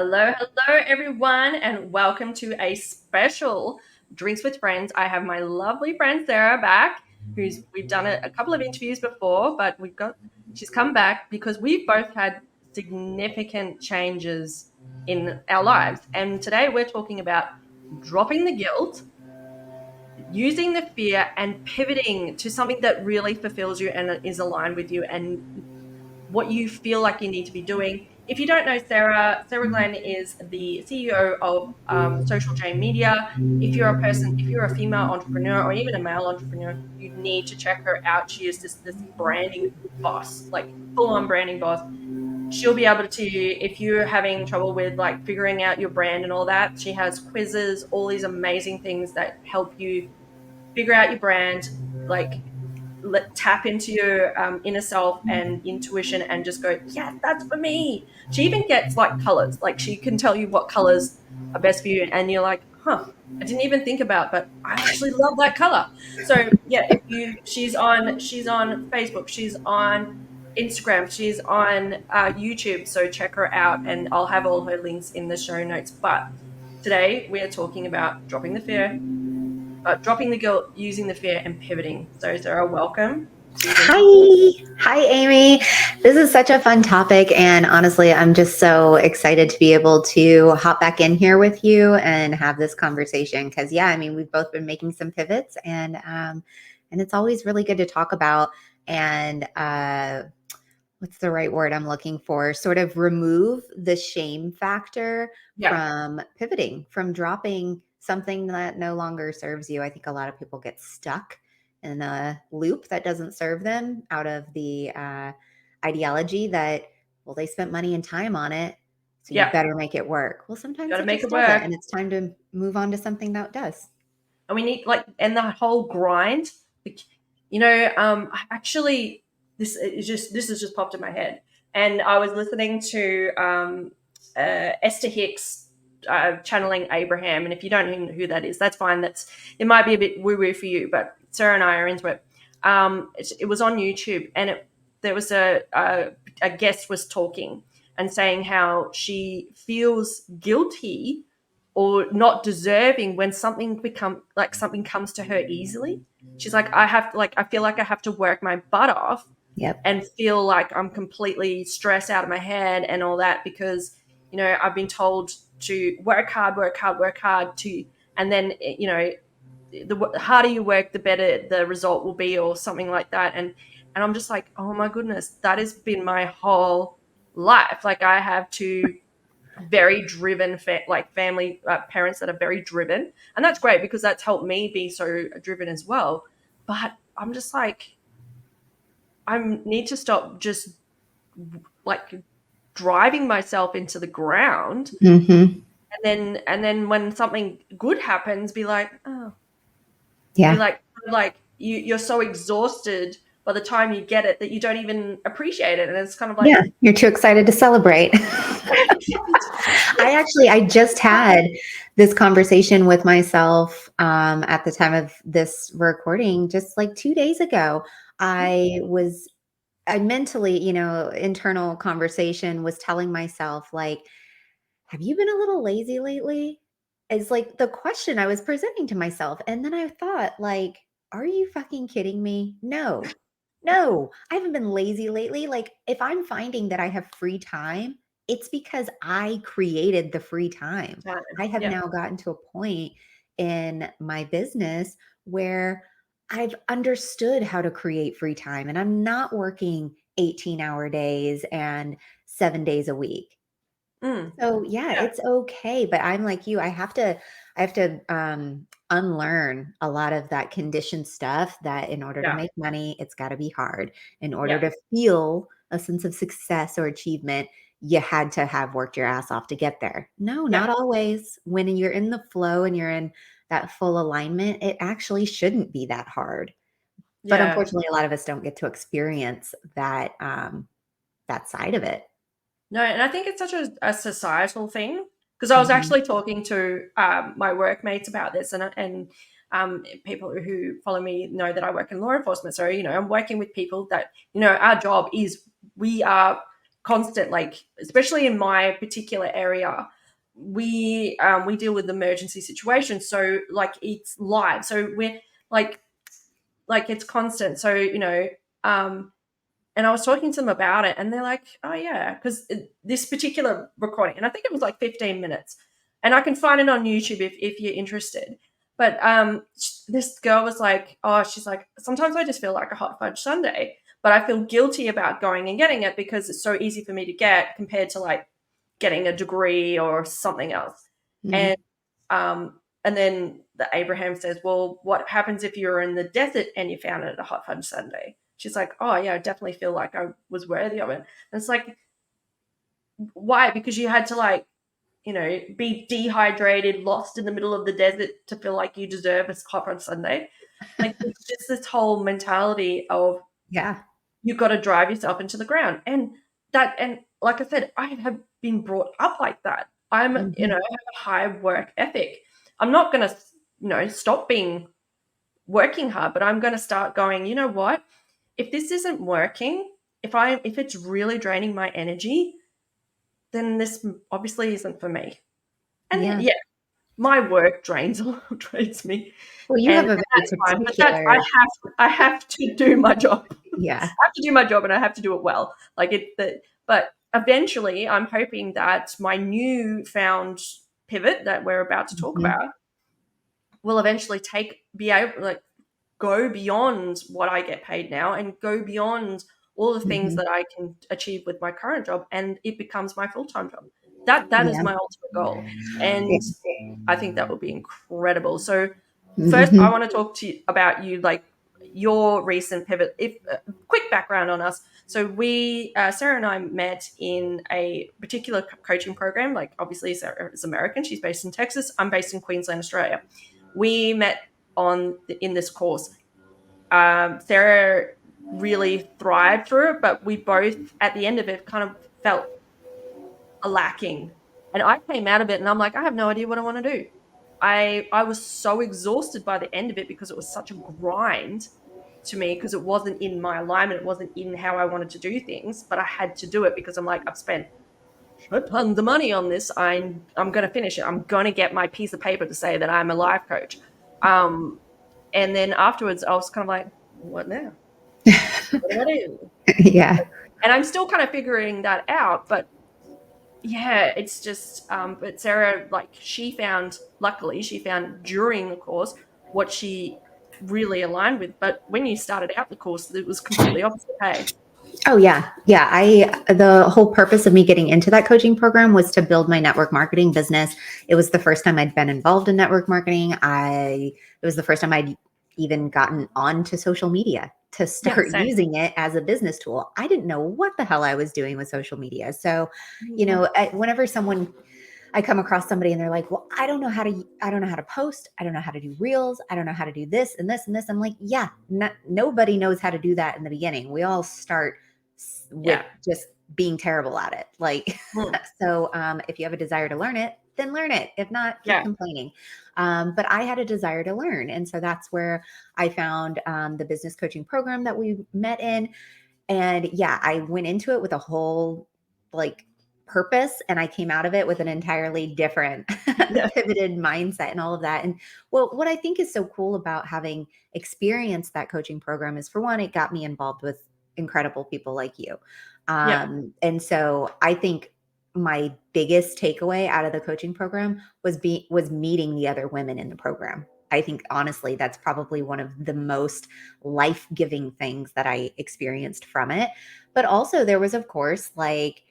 Hello, everyone, and welcome to a special Drinks with Friends. I have my lovely friend Sarah back, who's we've done a couple of interviews before, but she's come back because we've both had significant changes in our lives. And today we're talking about dropping the guilt, using the fear, and pivoting to something that really fulfills you and is aligned with you and what you feel like you need to be doing. If you don't know Sarah Glenn is the CEO of Social Chain Media. If you're a female entrepreneur or even a male entrepreneur, you need to check her out. She is this branding boss, like full on branding boss. She'll be able to, if you're having trouble with like figuring out your brand and all that, she has quizzes, all these amazing things that help you figure out your brand, like tap into your inner self and intuition and just go, yes, that's for me. She even gets like colors, like she can tell you what colors are best for you, and you're like, I didn't even think about, but I actually love that color. So yeah, if you she's on Facebook, she's on Instagram, she's on YouTube, so check her out, and I'll have all her links in the show notes. But today we are talking about dropping the fear, dropping the guilt, using the fear, and pivoting. So, Sarah, welcome to Drinks with Friends. Hi, Amy. This is such a fun topic. And honestly, I'm just so excited to be able to hop back in here with you and have this conversation. Because, yeah, I mean, we've both been making some pivots and it's always really good to talk about. And what's the right word I'm looking for? Sort of remove the shame factor from pivoting, from dropping something that no longer serves you. I think a lot of people get stuck in a loop that doesn't serve them out of the ideology that, well, they spent money and time on it, so you better make it work. Well, sometimes Gotta it make just it doesn't, work. and it's time to move on to something that does. And we need and the whole grind. Actually, this has just popped in my head, and I was listening to Esther Hicks channeling Abraham. And if you don't know who that is, that's fine. It might be a bit woo woo for you, but Sarah and I are into it. It was on YouTube, and there was a guest was talking and saying how she feels guilty or not deserving when something comes to her easily. She's like, I feel like I have to work my butt off Yep. and feel like I'm completely stressed out of my head and all that because I've been told to work hard, work hard, work hard and then the harder you work, the better the result will be, or something like that. And I'm just like, oh my goodness, that has been my whole life. Like I have to very driven family parents that are very driven, and that's great because that's helped me be so driven as well. But I'm just like, I need to stop just like driving myself into the ground, Mm-hmm. and then when something good happens, be like, oh, be Yeah. like you're so exhausted by the time you get it that you don't even appreciate it, and it's kind of like, Yeah. You're too excited to celebrate. I just had this conversation with myself at the time of this recording, just like 2 days ago. I mentally, internal conversation was telling myself, like, have you been a little lazy lately? Is like the question I was presenting to myself. And then I thought, like, are you fucking kidding me? No, no, I haven't been lazy lately. Like, if I'm finding that I have free time, it's because I created the free time. I have yeah, now gotten to a point in my business where I've understood how to create free time and I'm not working 18-hour days and 7 days a week. mm, So yeah, yeah, it's okay, but I'm like you, I have to unlearn a lot of that conditioned stuff that in order to yeah, make money, it's got to be hard. In order yeah, to feel a sense of success or achievement, you had to have worked your ass off to get there. No, yeah, not always. When you're in the flow and you're in that full alignment, it actually shouldn't be that hard. But yeah. unfortunately, a lot of us don't get to experience that side of it. No, and I think it's such a societal thing because I was Mhm. actually talking to my workmates about this, and people who follow me know that I work in law enforcement. So I'm working with people that our job is we are constant, like especially in my particular area, we deal with emergency situations, so like it's live, so we're like it's constant. So um and I was talking to them about it, and they're like, oh yeah, because this particular recording, and I think it was like 15 minutes, and I can find it on YouTube if you're interested. But this girl was like, oh, she's like, sometimes I just feel like a hot fudge sundae, but I feel guilty about going and getting it because it's so easy for me to get compared to like getting a degree or something else. Mm. And and then the Abraham says, well, what happens if you're in the desert and you found it at a hot fudge sundae? She's like, oh yeah, I definitely feel like I was worthy of it. And it's like, why? Because you had to like, be dehydrated, lost in the middle of the desert to feel like you deserve a hot fudge sundae. Like it's just this whole mentality of Yeah. you've got to drive yourself into the ground. And like I said, I have been brought up like that. I have Mhm. a high work ethic. I'm not going to, stop working hard, but I'm going to start going, you know what? If this isn't working, if it's really draining my energy, then this obviously isn't for me. And Yeah. yeah, my work drains me, Well, you and have a very that's fine. But that's particular, I have to do my job. yeah. I have to do my job, and I have to do it well. But eventually, I'm hoping that my new found pivot that we're about to talk Mhm. about will eventually be able like go beyond what I get paid now and go beyond all the things Mhm. that I can achieve with my current job, and it becomes my full-time job. That is Yeah. my ultimate goal. And Yeah. I think that would be incredible. So first I Mhm. want to talk to you about like your recent pivot. If quick background on us. So we Sarah and I met in a particular coaching program. Like obviously Sarah is American. She's based in Texas. I'm based in Queensland, Australia. We met in this course. Sarah really thrived through it, but we both, at the end of it, kind of felt a lacking. And I came out of it, and I'm like, I have no idea what I want to do. I was so exhausted by the end of it because it was such a grind to me because it wasn't in my alignment, it wasn't in how I wanted to do things, but I had to do it because I'm like, I've spent tons of money on this. I'm going to finish it. I'm going to get my piece of paper to say that I'm a life coach. Um, and then afterwards, I was kind of like, what now? What do I do? Yeah. And I'm still kind of figuring that out. But yeah, it's just, but Sarah, like, luckily, she found during the course what she really aligned with. But when you started out the course, it was completely opposite. Hey, Oh yeah. Yeah. The whole purpose of me getting into that coaching program was to build my network marketing business. It was the first time I'd been involved in network marketing. It was the first time I'd even gotten onto social media to yeah, start same. using it as a business tool. I didn't know what the hell I was doing with social media. So, Yeah, whenever I come across somebody and they're like, well, I don't know how to post. I don't know how to do reels. I don't know how to do this and this and this. I'm like, yeah, nobody knows how to do that in the beginning. We all start with yeah, just being terrible at it. Like, mm, so if you have a desire to learn it, then learn it. If not, keep yeah, complaining. But I had a desire to learn. And so that's where I found the business coaching program that we met in. And yeah, I went into it with a whole like purpose and I came out of it with an entirely different yeah, pivoted mindset and all of that. And well, what I think is so cool about having experienced that coaching program is, for one, it got me involved with incredible people like you. yeah, And so I think my biggest takeaway out of the coaching program was meeting the other women in the program. I think honestly, that's probably one of the most life-giving things that I experienced from it. But also there was, of course, like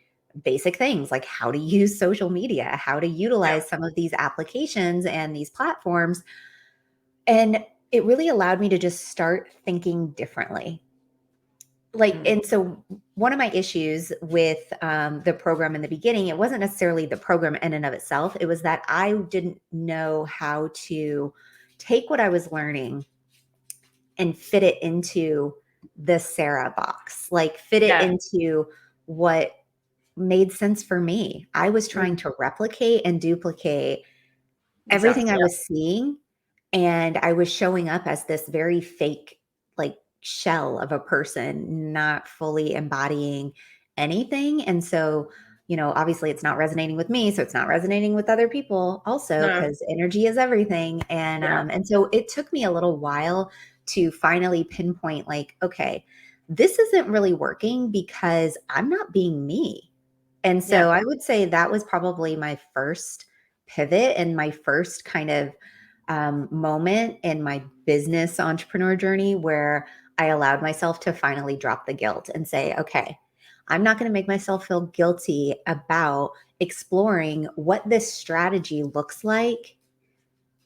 basic things like how to use social media, how to yeah, utilize some of these applications and these platforms. And it really allowed me to just start thinking differently. Like, mm, and so one of my issues with the program in the beginning, it wasn't necessarily the program in and of itself. It was that I didn't know how to take what I was learning and fit it into the Sarah box, like fit it yeah, into what made sense for me. I was trying mm, to replicate and duplicate everything exactly. I was seeing, and I was showing up as this very fake, like, shell of a person, not fully embodying anything. And so, obviously it's not resonating with me. So it's not resonating with other people also, No. because energy is everything. Yeah. And so it took me a little while to finally pinpoint, like, okay, this isn't really working because I'm not being me. And Yeah. so I would say that was probably my first pivot and my first kind of moment in my business entrepreneur journey where I allowed myself to finally drop the guilt and say, okay, I'm not going to make myself feel guilty about exploring what this strategy looks like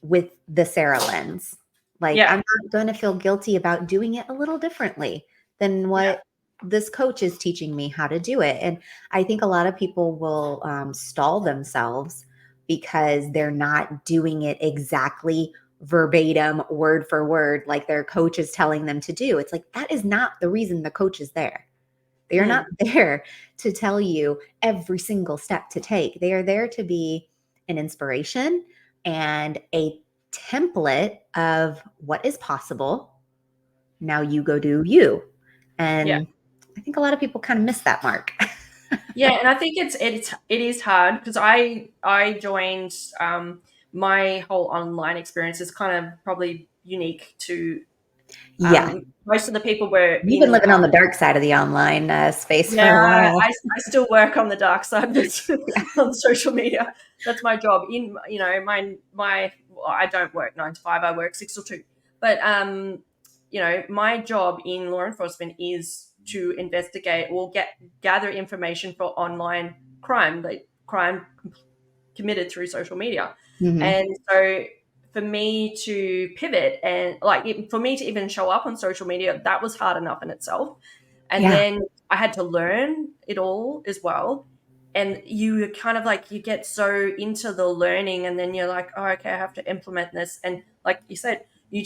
with the Sarah lens. Like, Yeah. I'm not going to feel guilty about doing it a little differently than Yeah. what this coach is teaching me how to do it. And I think a lot of people will stall themselves because they're not doing it exactly verbatim, word for word, like their coach is telling them to do. It's like, that is not the reason the coach is there. They are not Mm. there to tell you every single step to take. They are there to be an inspiration and a template of what is possible. Now you go do you. Yeah. And I think a lot of people kind of miss that mark. Yeah, and I think it is hard because I joined my whole online experience is kind of probably unique to Yeah. most of the people were You've been in living on the dark side of the online space for a yeah, while. I still work on the dark side that's Yeah. on social media. That's my job. In my well, I don't work 9 to 5. I work 6 till 2. But my job in law enforcement is to investigate or gather information for online crime, like crime committed through social media. Hmm. And so for me to pivot and for me to even show up on social media, that was hard enough in itself. And Yeah. then I had to learn it all as well. And you kind of like you get so into the learning and then you're like, oh, okay, I have to implement this. And like you said, you're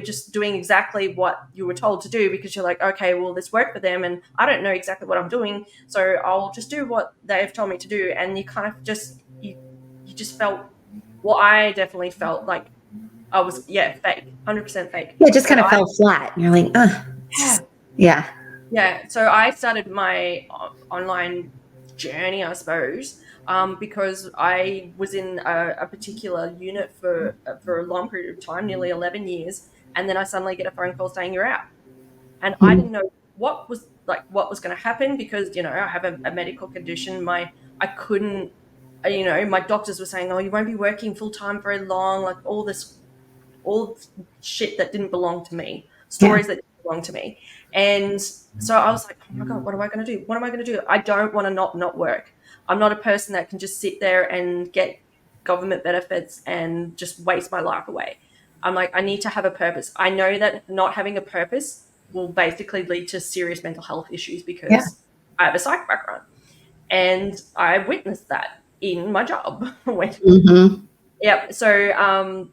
just doing exactly what you were told to do because you're like, okay, well, this worked for them and I don't know exactly what I'm doing. So I'll just do what they've told me to do. And you kind of you just felt I definitely felt like I was fake, 100% fake. Yeah, it just But kind of fell flat. And you're like, yeah, yeah. yeah. So I started my online journey, I suppose, because I was in a particular unit for a long period of time, nearly 11 years, and then I suddenly get a phone call saying you're out, and I Mhm. didn't know what was going to happen because I have a medical condition. I couldn't. My doctors were saying, "Oh, you won't be working full time very long." Like all shit that didn't belong to me, Yeah. stories that didn't belong to me. And so I was like, oh my God, what am I going to do? What am I going to do? I don't want to not work. I'm not a person that can just sit there and get government benefits and just waste my life away. I'm like, I need to have a purpose. I know that not having a purpose will basically lead to serious mental health issues Yeah. because I have a psych background. And I witnessed that in my job. Hmm. Yep. So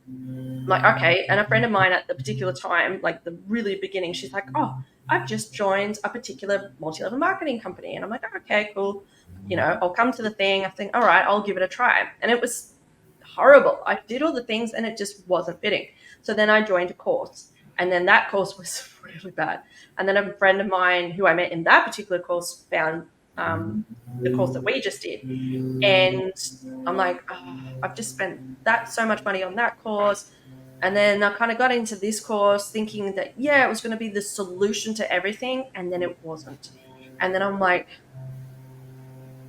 like, okay. And a friend of mine at the particular time, like the really beginning, she's like, oh, I've just joined a particular multi-level marketing company. And I'm like, okay, cool. I'll come to the thing. I think, all right, I'll give it a try. And it was horrible. I did all the things and it just wasn't fitting. So then I joined a course. And then that course was really bad. And then a friend of mine who I met in that particular course found the course that we just did. And I'm like, oh, I've just spent that so much money on that course. And then I kind of got into this course thinking that, it was going to be the solution to everything. And then it wasn't. And then I'm like,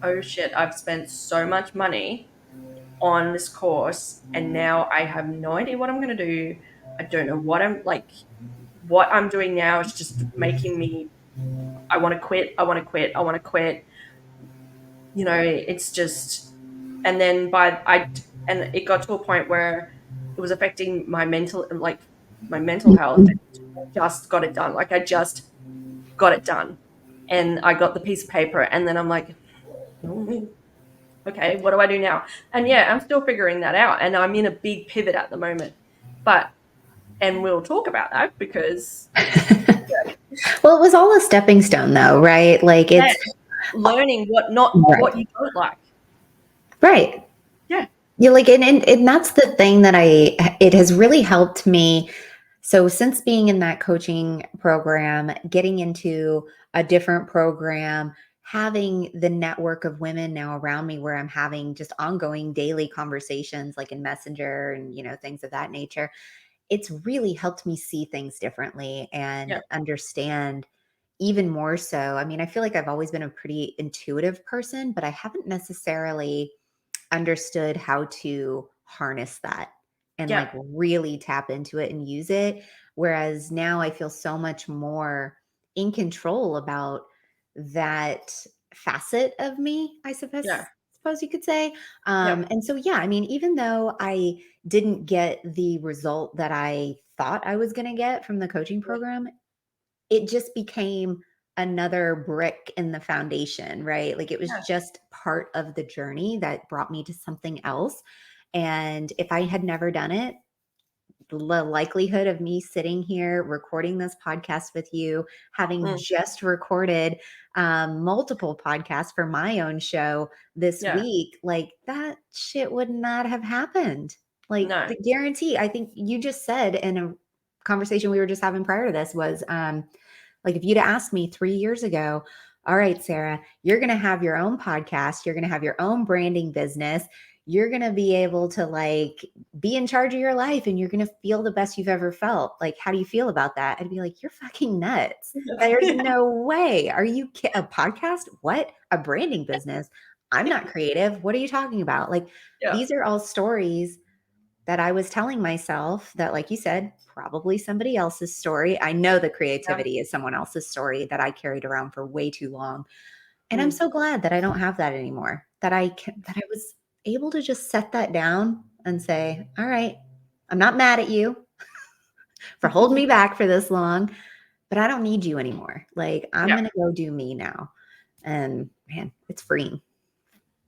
oh shit, I've spent so much money on this course. And now I have no idea what I'm going to do. I don't know what I'm doing now is just making me, I want to quit. I want to quit. I want to quit. It's just, and then and it got to a point where it was affecting my mental health. I just got it done. Like I just got it done, and I got the piece of paper, and then I'm like, "Oh, okay, what do I do now?" And I'm still figuring that out, and I'm in a big pivot at the moment, and we'll talk about that because Well, it was all a stepping stone, though, right? Like yeah, it's learning right, what you don't like. right. Yeah. Yeah, like, and that's the thing that it has really helped me. So since being in that coaching program, getting into a different program having the network of women now around me where I'm having just ongoing daily conversations like in Messenger and, things of that nature, it's really helped me see things differently and Yeah. understand even more so. I mean, I feel like I've always been a pretty intuitive person, but I haven't necessarily understood how to harness that and Yeah. like really tap into it and use it. Whereas now I feel so much more in control about that facet of me, I Yeah. suppose you could say. Yeah. And so, yeah, I mean, even though I didn't get the result that I thought I was going to get from the coaching program, it just became another brick in the foundation, right? Like it was Yeah. just part of the journey that brought me to something else. And if I had never done it, the likelihood of me sitting here recording this podcast with you, having Mm. just recorded multiple podcasts for my own show this Yeah. week, like that shit would not have happened. Like No. the guarantee, I think you just said in a conversation we were just having prior to this was like if you'd asked me 3 years ago, all right, Sarah, you're going to have your own podcast, you're going to have your own branding business, you're going to be able to like be in charge of your life and you're going to feel the best you've ever felt. Like, how do you feel about that? I'd be like, you're fucking nuts. There's no way. Are you a podcast? What? A branding business? I'm not creative. What are you talking about? Like, Yeah. these are all stories that I was telling myself that, like you said, probably somebody else's story. I know the Yeah. creativity is someone else's story that I carried around for way too long. And I'm Mm. so glad that I don't have that anymore. That I was able to just set that down and say, "All right, I'm not mad at you for holding me back for this long, but I don't need you anymore. Like I'm Yeah. going to go do me now." And man, it's freeing.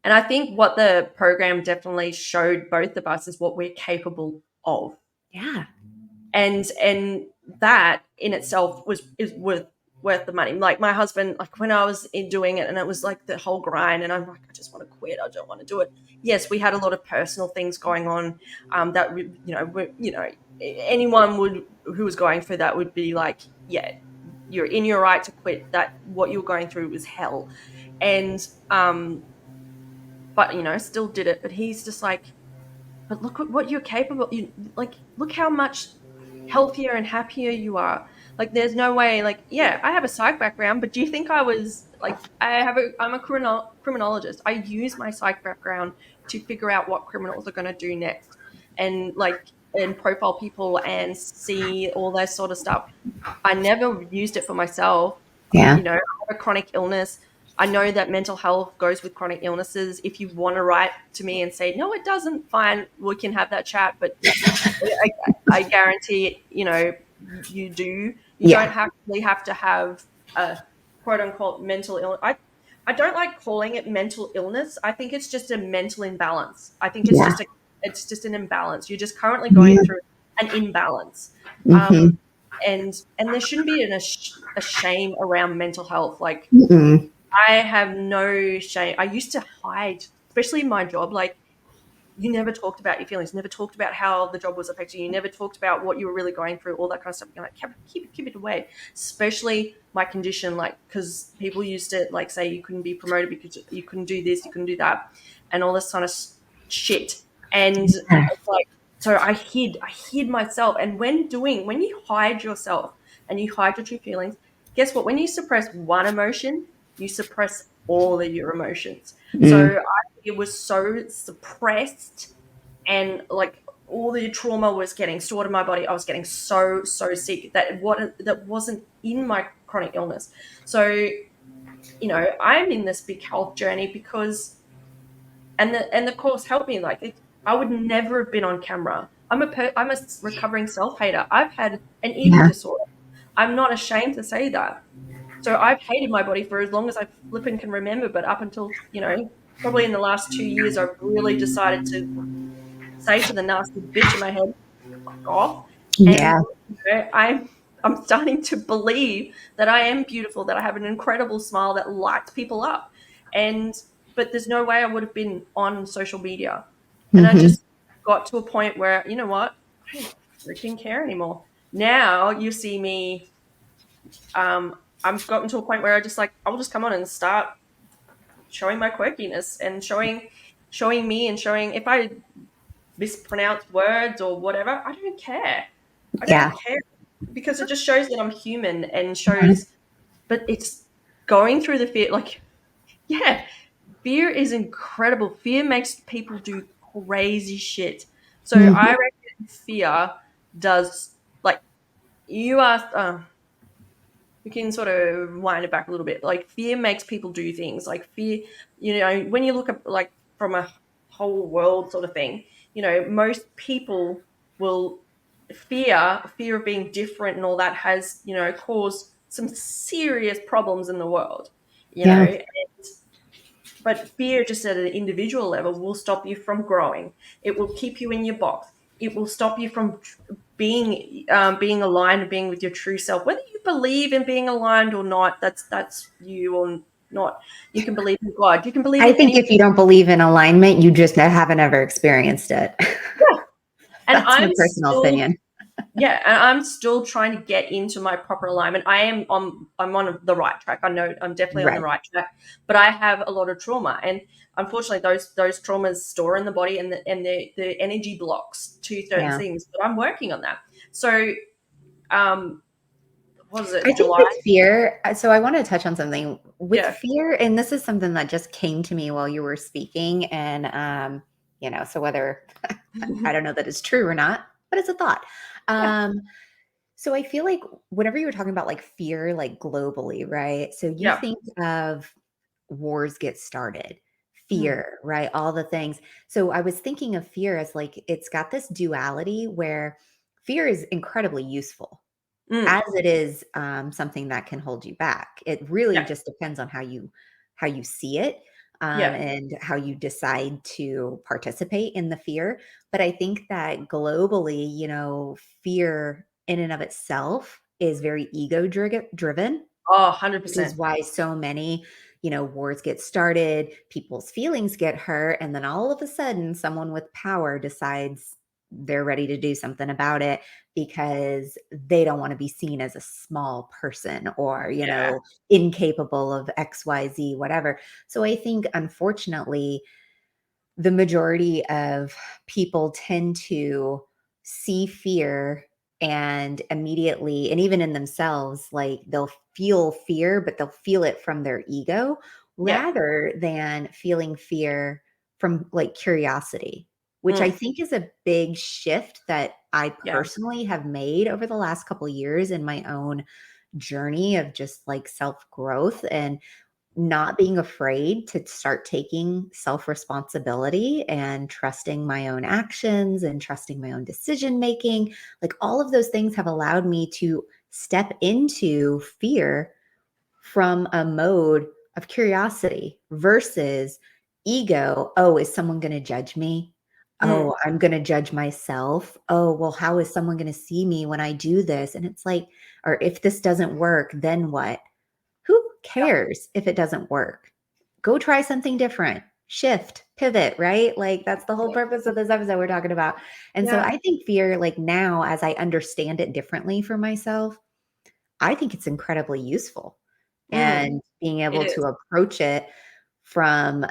And I think what the program definitely showed both of us is what we're capable of. Yeah. And that in itself is worth the money. Like my husband, like when I was in doing it and it was like the whole grind and I'm like, I just want to quit. I don't want to do it. Yes, we had a lot of personal things going on that anyone would who was going through that would be like, yeah, you're in your right to quit. That what you're going through was hell. And but still did it. But he's just like, but look at what you're capable. Look how much healthier and happier you are. Like, there's no way. Like, yeah, I have a psych background, but do you think I was like? I'm a criminologist. I use my psych background to figure out what criminals are going to do next, and and profile people and see all that sort of stuff. I never used it for myself. Yeah. I have a chronic illness. I know that mental health goes with chronic illnesses. If you want to write to me and say, no, it doesn't, fine, we can have that chat. But I guarantee, you do. You don't Yeah. have to have a quote unquote mental illness. I don't like calling it mental illness. I think it's just a mental imbalance. I think Yeah. it's just an imbalance. You're just currently going Yeah. through an imbalance. Um, Mhm. and there shouldn't be a shame around mental health. Like Mm-mm. I have no shame. I used to hide, especially in my job. Like you never talked about your feelings, never talked about how the job was affecting you, never talked about what you were really going through, all that kind of stuff. You're like, keep it away. Especially my condition, like because people used to like say you couldn't be promoted because you couldn't do this, you couldn't do that, and all this kind of shit. And Yeah. it's like, so I hid myself. And when you hide yourself and you hide your true feelings, guess what? When you suppress one emotion, you suppress all of your emotions. Mm. So it was so suppressed and like all the trauma was getting stored in my body. I was getting so sick that wasn't in my chronic illness. So I'm in this big health journey because and the course helped me. Like I would never have been on camera. I'm a recovering self hater. I've had an eating Yeah. disorder. I'm not ashamed to say that. So I've hated my body for as long as I flipping can remember, but up until, probably in the last 2 years, I've really decided to say to the nasty bitch in my head, fuck off. And Yeah. I'm starting to believe that I am beautiful, that I have an incredible smile that lights people up. And but there's no way I would have been on social media. And I Mhm. just got to a point where, you know what? I don't freaking care anymore. Now you see me, I've gotten to a point where I'll just come on and start. showing my quirkiness and showing me and showing if I mispronounce words or whatever. I don't care. I Yeah. don't care because it just shows that I'm human and shows. But it's going through the fear. Like, yeah, fear is incredible. Fear makes people do crazy shit. So I Mhm. reckon fear does, like, you asked. We can sort of wind it back a little bit. Like, fear makes people do things. Like, fear, when you look at, like, from a whole world sort of thing, most people will fear of being different and all that has, caused some serious problems in the world. You Yeah. know, but fear, just at an individual level, will stop you from growing. It will keep you in your box. It will stop you from being aligned and being with your true self. Whether you believe in being aligned or not, that's you or not. You can believe in God. You can believe I in think any. if you don't believe in alignment, you just haven't ever experienced it. Yeah. And That's my personal opinion. I'm still trying to get into my proper alignment. I'm on the right track. I know I'm definitely on the Right. right track, but I have a lot of trauma, and unfortunately, those traumas store in the body, and the energy blocks to certain Yeah. things. But I'm working on that. So, what is I it? think July? with fear, so I want to touch on something with Yeah. fear, and this is something that just came to me while you were speaking. And, so whether I don't know that it's true or not, but it's a thought. Yeah. Um, so I feel like whenever you were talking about like fear, like globally, right? So you Yeah. think of wars get started, Mm, fear, right? All the things. So I was thinking of fear as like it's got this duality where fear is incredibly useful mm, as it is something that can hold you back. It really yeah. just depends on how you see it, Yeah. and how you decide to participate in the fear. But I think that globally, fear in and of itself is very driven, Oh, which is 100%. why so many, wars get started, people's feelings get hurt, and then all of a sudden, someone with power decides they're ready to do something about it because they don't want to be seen as a small person or, Yeah. incapable of XYZ, whatever. So I think, unfortunately, the majority of people tend to see fear and immediately, and even in themselves, like they'll feel fear, but they'll feel it from their ego Yeah. rather than feeling fear from like curiosity, which I Mm, think is a big shift that I yeah. personally have made over the last couple years in my own journey of just like self growth and not being afraid to start taking self responsibility and trusting my own actions and trusting my own decision making. Like all of those things have allowed me to step into fear from a mode of curiosity versus ego. Oh, is someone going to judge me? Mm, Oh, I'm going to judge myself. Oh, well, how is someone going to see me when I do this? And it's like, or if this doesn't work, then what? Who cares if it doesn't work? Go try something different. Shift, pivot, right? Like that's the whole purpose of this episode we're talking about. And so yeah. I think fear, like now, as I understand it differently for myself, I think it's incredibly useful. Mm, And being it able to is. approach it from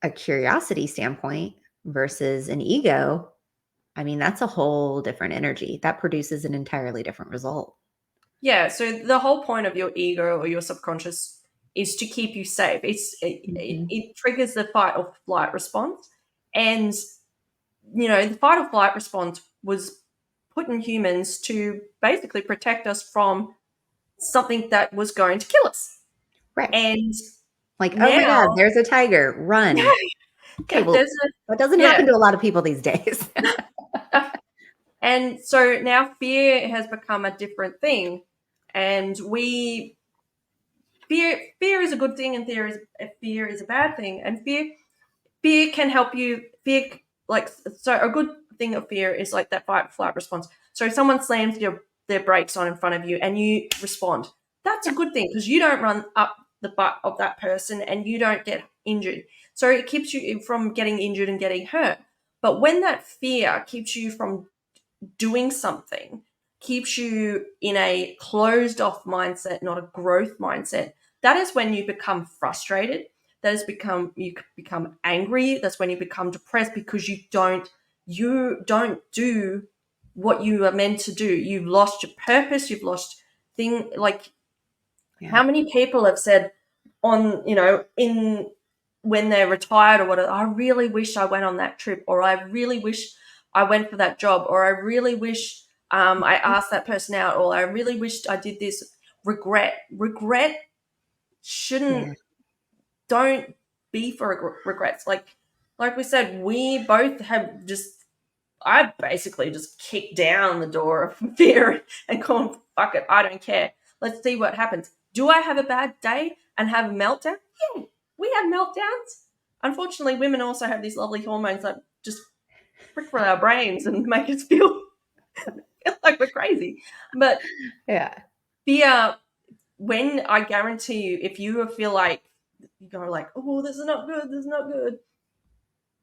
a curiosity standpoint versus an ego, I mean, that's a whole different energy that produces an entirely different result. Yeah, so the whole point of your ego or your subconscious is to keep you safe. Mhm. It triggers the fight or flight response, and the fight or flight response was put in humans to basically protect us from something that was going to kill us. Right. And Like, oh my now, God, there's a tiger, yeah, run. Okay, yeah, well, that doesn't yeah, happen to a lot of people these days. and so now fear has become a different thing, and we fear is a good thing, and fear is a bad thing, and fear can help you. Fear, like, so a good thing of fear is like that fight or flight response. So if someone slams their brakes on in front of you and you respond, that's a Yeah, good thing because you don't run up the butt of that person and you don't get injured. So it keeps you from getting injured and getting hurt. But when that fear keeps you from doing something, keeps you in a closed off mindset, not a growth mindset, that is when you become frustrated that is you become angry. That's when you become depressed because you don't do what you are meant to do. You've lost your purpose. You've lost thing like Yeah. how many people have said on in when they're retired or whatever, I really wish I went on that trip, or I really wish I went for that job, or I really wish I asked that person out, or I really wished I did this. Regret shouldn't Yeah. don't be for regrets. Like we said, we both have just I basically just kicked down the door of fear and gone, fuck it, I don't care. Let's see what happens. Do I have a bad day and have a meltdown? Yeah, we have meltdowns. Unfortunately, women also have these lovely hormones that just frick with our brains and make us feel like we're crazy. But Yeah. fear, when I guarantee you, if you feel like you go like, oh, this is not good, this is not good,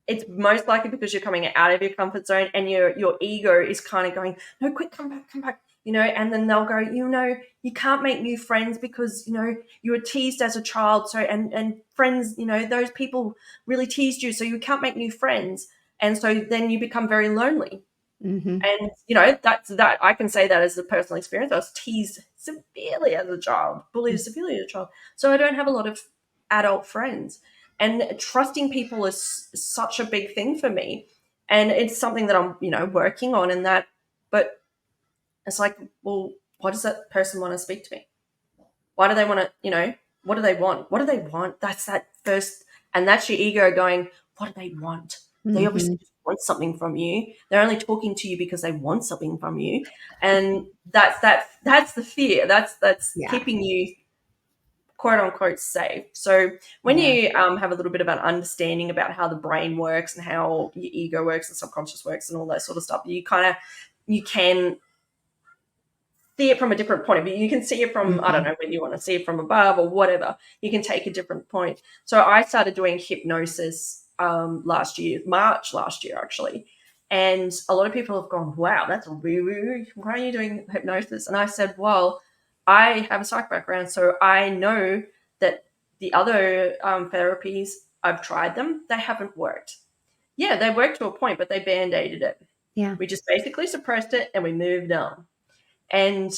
it's most likely because you're coming out of your comfort zone and your ego is kind of going, no, quick, come back, and then they'll go, you can't make new friends because, you were teased as a child. So, and friends, those people really teased you. So you can't make new friends. And so then you become very lonely. Mm-hmm. And, that's that. I can say that as a personal experience. I was teased severely as a child, bullied severely as a child. So I don't have a lot of adult friends. And trusting people is such a big thing for me. And it's something that I'm, working on and that. But it's like, well, why does that person want to speak to me? Why do they want to, what do they want? What do they want? That's that first, and that's your ego going, what do they want? They Mm-hmm. obviously just want something from you. They're only talking to you because they want something from you. And that's the fear. That's Yeah. keeping you quote unquote safe. So when Yeah. you have a little bit of an understanding about how the brain works and how your ego works and subconscious works and all that sort of stuff, you can see it from a different point of view. You can see it from, I don't Mm-hmm. know, whether you want to see it from above or whatever. You can take a different point. So I started doing hypnosis last year, March last year, actually. And a lot of people have gone, wow, that's woo. Why are you doing hypnosis? And I said, well, I have a psych background, so I know that the other therapies, I've tried them, they haven't worked. Yeah, they worked to a point, but they band-aided it. Yeah. We just basically suppressed it and we moved on. And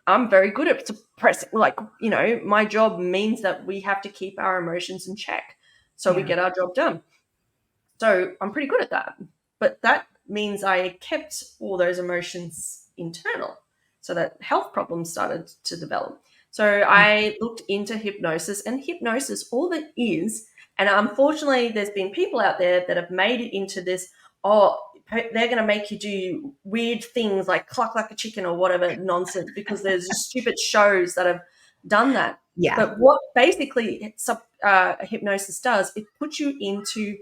I'm very good at suppressing, like, my job means that we have to keep our emotions in check so we Yeah. get our job done. So I'm pretty good at that. But that means I kept all those emotions internal. So that health problems started to develop. So I looked into hypnosis, and hypnosis, all it is, and unfortunately, there's been people out there that have made it into this, oh, they're going to make you do weird things like cluck like a chicken or whatever nonsense because there's just stupid shows that have done that. Yeah. But what basically hypnosis does, it puts you into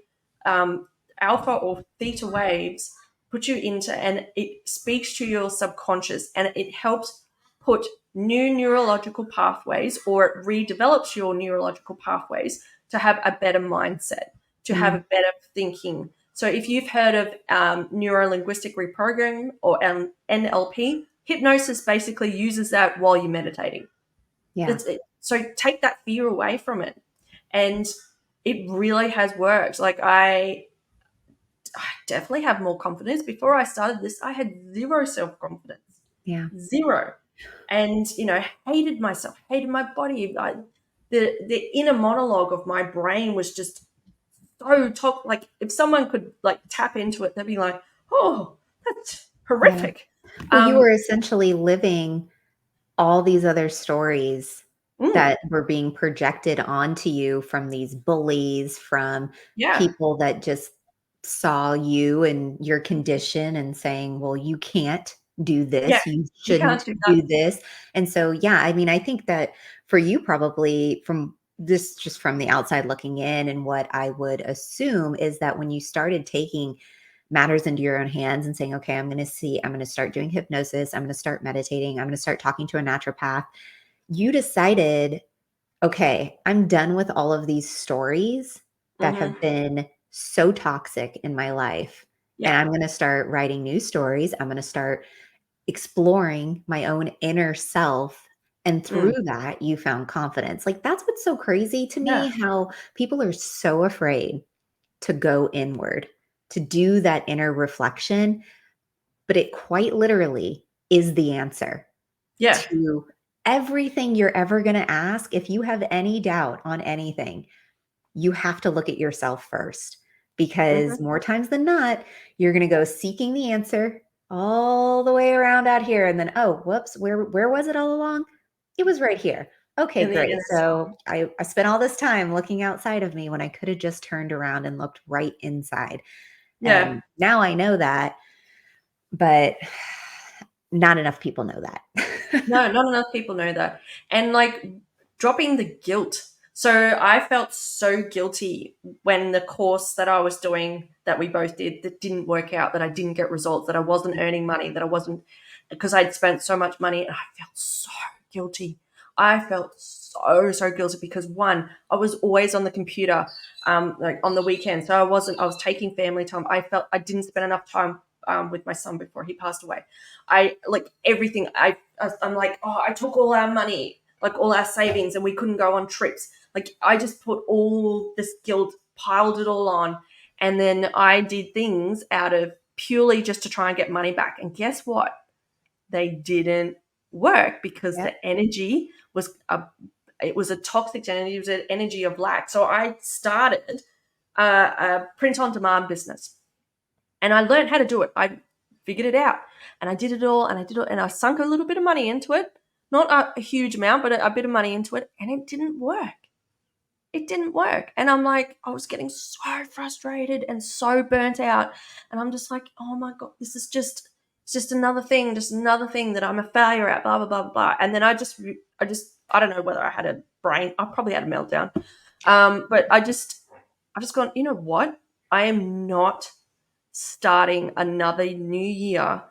um, alpha or theta waves, put you into, and it speaks to your subconscious, and it helps put new neurological pathways, or it redevelops your neurological pathways to have a better mindset, to have a Mm. better thinking. So if you've heard of neuro-linguistic reprogramming or NLP, hypnosis basically uses that while you're meditating. Yeah. So take that fear away from it. And it really has worked. Like I definitely have more confidence. Before I started this, I had zero self-confidence. Yeah. Zero. And, hated myself, hated my body. The inner monologue of my brain was just so top. Like if someone could like tap into it, they'd be like, oh, that's Yeah. horrific. Well, you Um, were essentially living all these other stories mm, that were being projected onto you from these bullies, from yeah. people that just saw you and your condition and saying, well, you can't do Yeah. this, you You can't shouldn't do that. do this. And so, yeah, I mean, I think that for you, probably from this, just from the outside looking in, and what I would assume is that when you started taking matters into your own hands and saying, okay, I'm going to start doing hypnosis, I'm going to start meditating, I'm going to start talking to a naturopath, you decided, okay, I'm done with all of these stories that Mm-hmm. have been so toxic in my life. And Yeah. I'm going to start writing new stories. I'm going to start exploring my own inner self And through Mm. that, you found confidence. Like, that's what's so crazy to Yeah. me, how people are so afraid to go inward, to do that inner reflection, but it quite literally is the answer Yeah. to everything you're ever going to ask. If you have any doubt on anything, you have to look at yourself first, because Mhm. more times than not, you're going to go seeking the answer all the way around out here. And then, oh, whoops, where was it all along? It was right here. Okay, In the great. inner So child. I spent all this time looking outside of me when I could have just turned around and looked right inside. Yeah. And now I know that, but not enough people know that. No, not enough people know that. And like dropping the guilt. So I felt so guilty when the course that I was doing that we both did that didn't work out, that I didn't get results, that I wasn't earning money, that I wasn't, because I'd spent so much money, and I felt so guilty. I felt so guilty because one, I was always on the computer, like on the weekend. So I was taking family time. I felt I didn't spend enough time with my son before he passed away. I like everything. I'm like, oh, I took all our money, like all our savings, and we couldn't go on trips. Like I just put all this guilt, piled it all on, and then I did things out of purely just to try and get money back. And guess what? They didn't work because Yep. the energy was it was a toxic energy. It was an energy of lack. So I started a print on demand business, and I learned how to do it. I figured it out, and I did it all, and I did it, and I sunk a little bit of money into it, not a huge amount, but a bit of money into it, and it didn't work. It didn't work, and I'm like, I was getting so frustrated and so burnt out, and I'm just like, oh my god, this is it's just another thing that I'm a failure at, blah blah blah blah. And then I don't know whether I probably had a meltdown, but I just gone, you know what? I am not starting another new year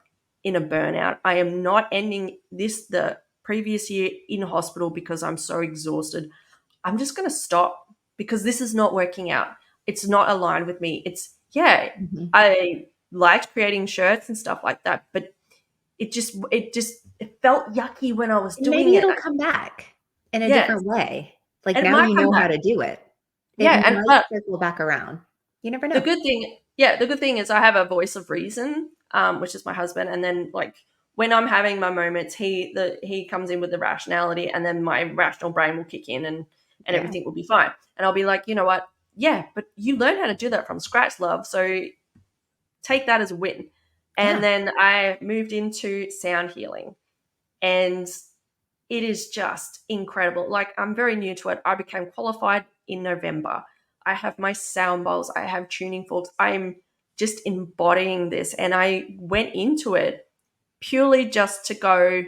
in a burnout. I am not ending the previous year in hospital because I'm so exhausted. I'm just going to stop because this is not working out. It's not aligned with me. Yeah, Mhm. I liked creating shirts and stuff like that, but it felt yucky when I was And doing maybe it. it'll come back in a Yes, different way. Like, and it now might you come know how back. to do it. It Yeah, and might but circle back around. You never the know. good thing, yeah, the good thing is I have a voice of reason, which is my husband, and then like when I'm having my moments, he comes in with the rationality, and then my rational brain will kick in, and Yeah. everything will be fine, and I'll be like, you know what, yeah, but you learn how to do that from scratch, love, so take that as a win. And Yeah. then I moved into sound healing, and it is just incredible. Like I'm very new to it. I became qualified in November. I have my sound bowls, I have tuning forks. I'm just embodying this. And I went into it purely just to go,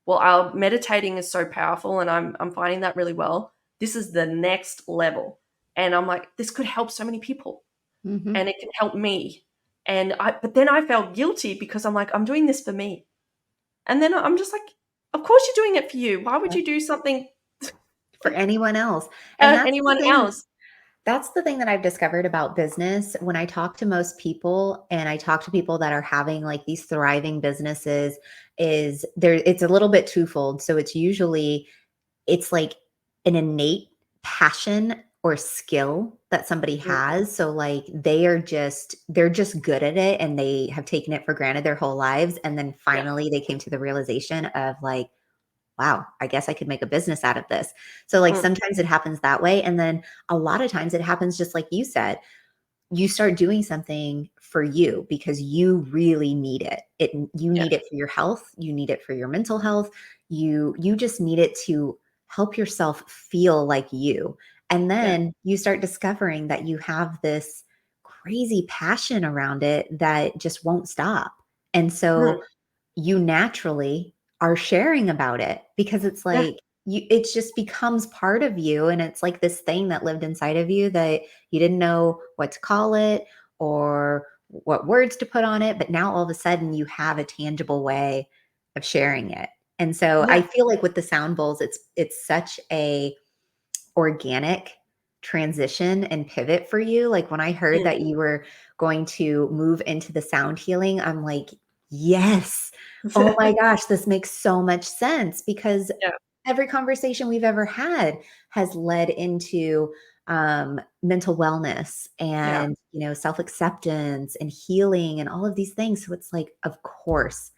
well, our meditating is so powerful and I'm finding that really well. This is the next level. And I'm like, this could help so many people Mhm. and it can help me. But then I felt guilty because I'm like, I'm doing this for me. And then I'm just like, of course you're doing it for you. Why would Yeah. you do something For anyone else. And anyone else? that's the thing that I've discovered about business. When I talk to most people and I talk to people that are having like these thriving businesses, is there it's a little bit twofold. So it's like an innate passion or skill that somebody Mm, has. So like they're just good at it and they have taken it for granted their whole lives. And then yeah. finally they came to the realization of like, wow, I guess I could make a business out of this. So like Mm, sometimes it happens that way. And then a lot of times it happens just like you said, you start doing something for you because you really need it. You yeah. need it for your health, you need it for your mental health. You just need it to help yourself feel like you. And Yeah. then you start discovering that you have this crazy passion around it that just won't stop. And Mm, so you naturally are sharing about it because it's yeah. like it just becomes part of you, and it's like this thing that lived inside of you that you didn't know what to call it or what words to put on it, but now all of a sudden you have a tangible way of sharing it. And so Yeah. I feel like with the sound bowls, it's such a organic transition and pivot for you. Like when I heard Mm, that you were going to move into the sound healing, I'm like, yes. Oh my gosh, this makes so much sense because yeah. every conversation we've ever had has led into mental wellness Yeah. and, self-acceptance and healing and all of these things. So it's like, of course,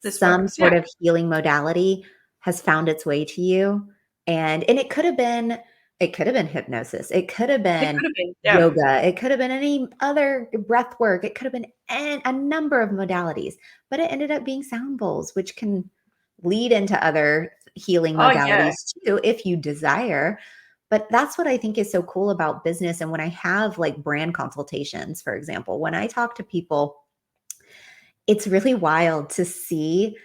This some works. Yeah. sort of healing modality has found its way to you. And it could have been hypnosis. It could have It been could have been. Yeah. yoga. It could have been any other breath work. It could have been a number of modalities, but it ended up being sound bowls, which can lead into other healing Oh, yeah. modalities too, if you desire. But that's what I think is so cool about business. And when I have like brand consultations, for example, when I talk to people, it's really wild to see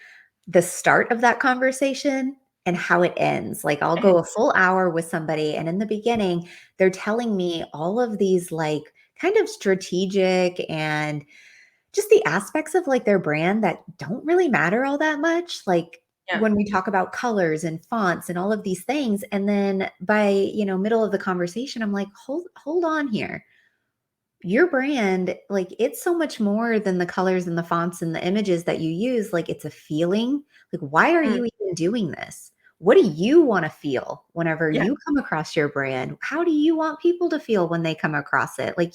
the start of that conversation and how it ends. Like I'll go a And full hour with somebody, and in the beginning, they're telling me all of these like kind of strategic and just the aspects of like their brand that don't really matter all that much. Like yeah. when we talk about colors and fonts and all of these things. And then by, middle of the conversation, I'm like, hold on here. Your brand, like it's so much more than the colors and the fonts and the images that you use. Like it's a feeling. Like, why are Mm, you even doing this? What do you want to feel whenever yeah. you come across your brand? How do you want people to feel when they come across it? Like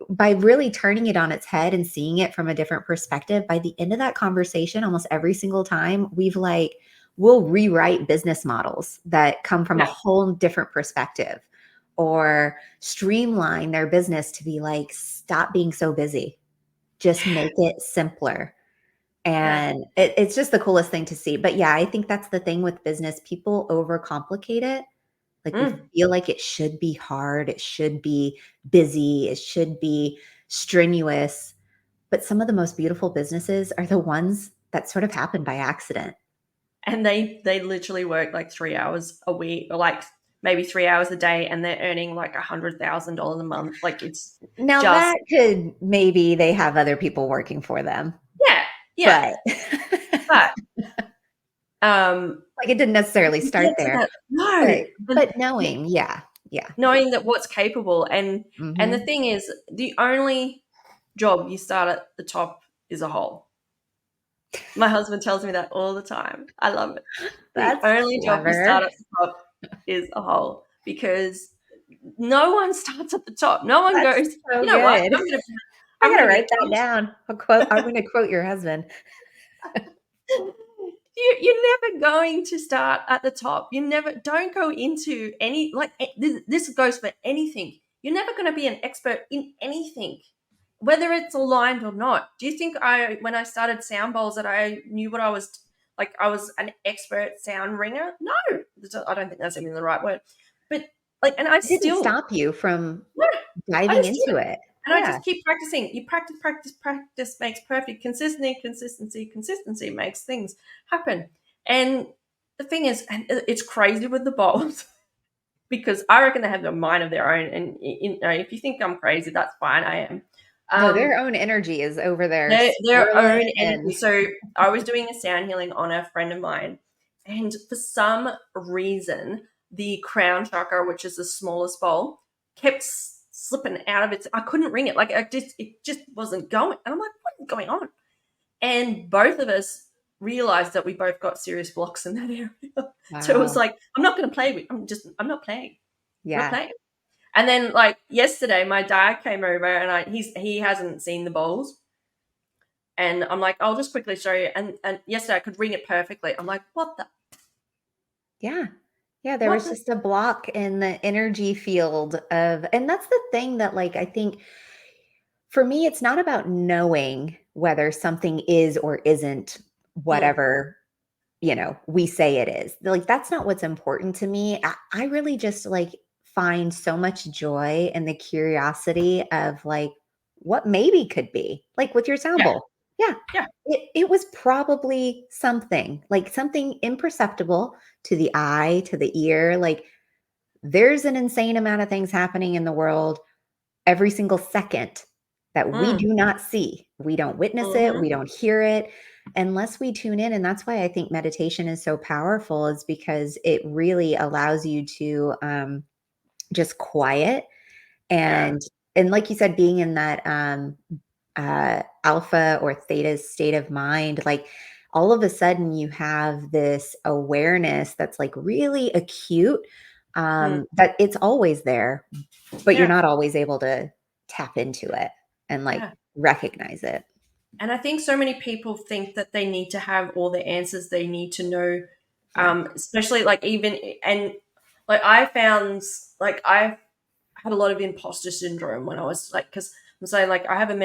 by really turning it on its head and seeing it from a different perspective, by the end of that conversation, almost every single time, we'll rewrite business models that come from a Yeah. whole different perspective or streamline their business to be like, stop being so busy, just make it simpler. Yeah. And it's just the coolest thing to see. But yeah, I think that's the thing with business. People overcomplicate it. Like we Mm. feel like it should be hard, it should be busy, it should be strenuous. But some of the most beautiful businesses are the ones that sort of happen by accident. And they literally work like 3 hours a week, or like maybe 3 hours a day, and they're earning like $100,000 a month. Like it's Now just that could maybe they have other people working for them, yeah, yeah. but But um, like it didn't necessarily you start get to there. that no, But but but knowing, yeah, yeah. knowing that what's capable, and the Mhm. thing is, the only job you start at the top is a hole. My husband tells me that all the time. I love it. The That's only job you clever. start at the top is a hole, because no one starts at the top. No one That's goes, so you know what? good. I I'm gotta gonna write that become. down. I'm gonna quote your husband. You're never going to start at the top. You never don't go into any like this goes for anything. You're never going to be an expert in anything, whether it's aligned or not. Do you think when I started sound bowls, that I knew what I was like? I was an expert sound ringer? No, I don't think that's even the right word. But like, and I It didn't still, stop you from no, I diving just did into it. it. And I Yeah. just keep practicing. You practice, practice, practice makes perfect. Consistency makes things happen. And the thing is, and it's crazy with the bowls because I reckon they have a mind of their own. And if you think I'm crazy, that's fine. I am. No, Um, their own energy is over there their swirling own energy. and So I was doing a sound healing on a friend of mine, and for some reason, the crown chakra, which is the smallest bowl, kept slipping out of its. I couldn't ring it. Like it just wasn't going. And I'm like, what is going on? And both of us realized that we both got serious blocks in that area. So it was wow. like, I'm not going to play with. I'm not playing. I'm not Yeah. playing. And then like yesterday, my dad came over, and he hasn't seen the bowls, and I'm like, I'll just quickly show you. And yesterday I could ring it perfectly. I'm like, Yeah. Yeah, there what was the just a block in the energy field of, and that's the thing that like I think for me it's not about knowing whether something is or isn't mm, whatever we say it is. Like, that's not what's important to me. I really just like find so much joy in the curiosity of like what maybe could be. Like with your sound yeah, bowl. Yeah. yeah, It was probably something like something imperceptible to the eye, to the ear. Like there's an insane amount of things happening in the world every single second that we mm, do not see. We don't witness it, mm-hmm, we don't hear it unless we tune in. And that's why I think meditation is so powerful, is because it really allows you to just quiet yeah, and like you said, being in that alpha or theta state of mind, like all of a sudden you have this awareness that's like really acute, Mm. that it's always there, but you're Yeah. not always able to tap into it and like Yeah. recognize it. And I think so many people think that they need to have all the answers they need to know, Yeah. especially like even and like I found like I had a lot of imposter syndrome when I was like, because I'm saying like I have I'm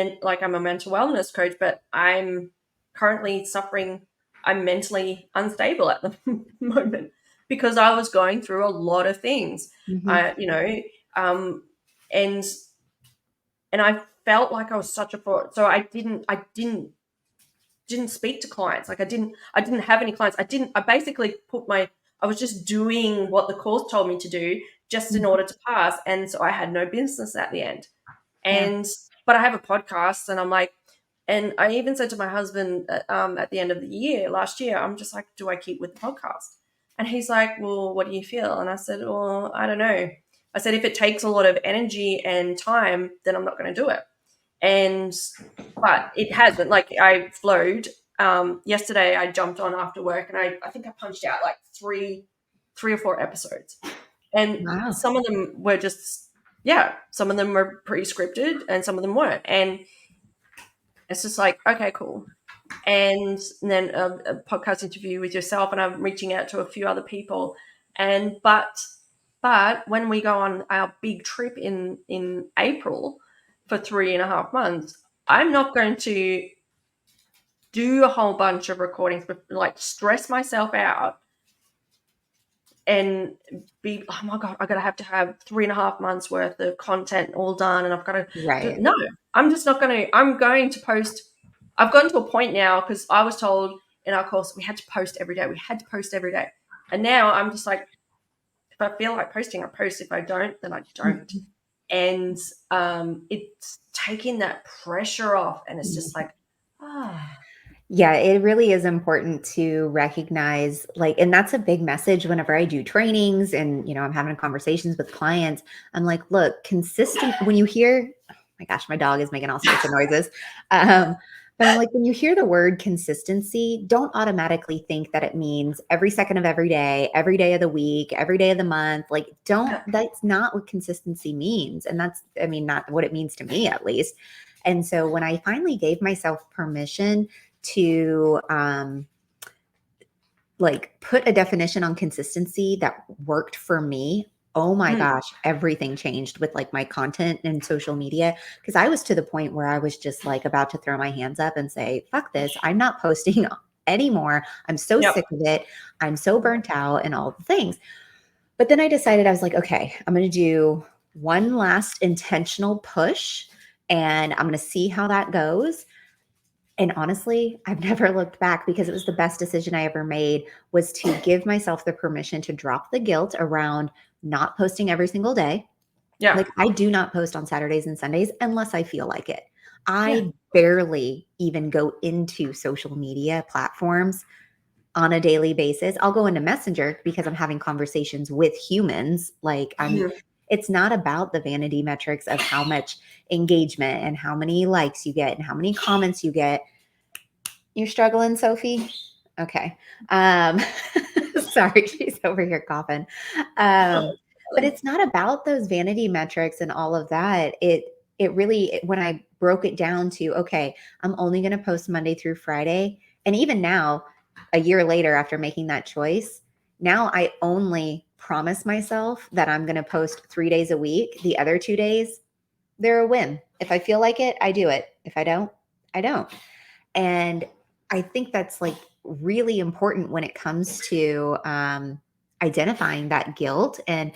a mental wellness coach, but I'm currently suffering. I'm mentally unstable at the moment because I was going through a lot of things. Hmm. I, um, and I felt like I was such a fraud. So I didn't speak to clients. Like I didn't have any clients. I basically I was just doing what the course told me to do just in Hmm. order to pass. And so I had no business at the end. Yeah. And but I have a podcast, and I'm like, and I even said to my husband at the end of the year last year, I'm just like, do I keep with the podcast? And he's like, well, what do you feel? And I said, well, I don't know. I said, if it takes a lot of energy and time, then I'm not going to do it. And but it hasn't. Like I flowed. Yesterday I jumped on after work, and I think I punched out like three or four episodes, and Wow. some of them were just, yeah, some of them were pre-scripted and some of them weren't, and it's just like, okay, cool. And then a podcast interview with yourself, and I'm reaching out to a few other people, and but when we go on our big trip in April for 3.5 months, I'm not going to do a whole bunch of recordings, but like stress myself out and be, oh my god, I gotta have to have 3.5 months worth of content all done, and I've got to do, Right. no. I'm just not going to. I'm going to post. I've gotten to a point now because I was told in our course we had to post every day. We had to post every day, and now I'm just like, if I feel like posting, I post. If I don't, then I don't. And it's taking that pressure off, and it's just Mhm. like, ah, Yeah, it really is important to recognize, like, and that's a big message whenever I do trainings and, I'm having conversations with clients. I'm like, look, consistent, when you hear, oh my gosh, my dog is making all sorts of noises. Um, but I'm like, when you hear the word consistency, don't automatically think that it means every second of every day of the week, every day of the month. Like, yeah, that's not what consistency means. And that's, I mean, not what it means to me, at least. And so when I finally gave myself permission to like put a definition on consistency that worked for me, oh my mm, gosh, everything changed with like my content and social media, because I was to the point where I was just like about to throw my hands up and say, fuck this, I'm not posting anymore. I'm so yep, sick of it. I'm so burnt out and all the things. But then I decided, I was like, okay, I'm going to do one last intentional push and I'm going to see how that goes. And honestly, I've never looked back because it was the best decision I ever made, was to give myself the permission to drop the guilt around not posting every single day. yeah, Like, I do not post on Saturdays and Sundays unless I feel like it. yeah, I barely even go into social media platforms on a daily basis. I'll go into Messenger because I'm having conversations with humans. Like, mhm, it's not about the vanity metrics of how much engagement and how many likes you get and how many comments you get. You're struggling, Sophie? Okay. Um, sorry, she's over here coughing. oh, But darling. it's not about those vanity metrics and all of that. It really, when I broke it down to, okay, I'm only going to post Monday through Friday. And even now, a year later, after making that choice, now I only promise myself that I'm going to post 3 days a week. The other 2 days, they're a whim. If I feel like it, I do it. If I don't, I don't. And I think that's like really important when it comes to identifying that guilt and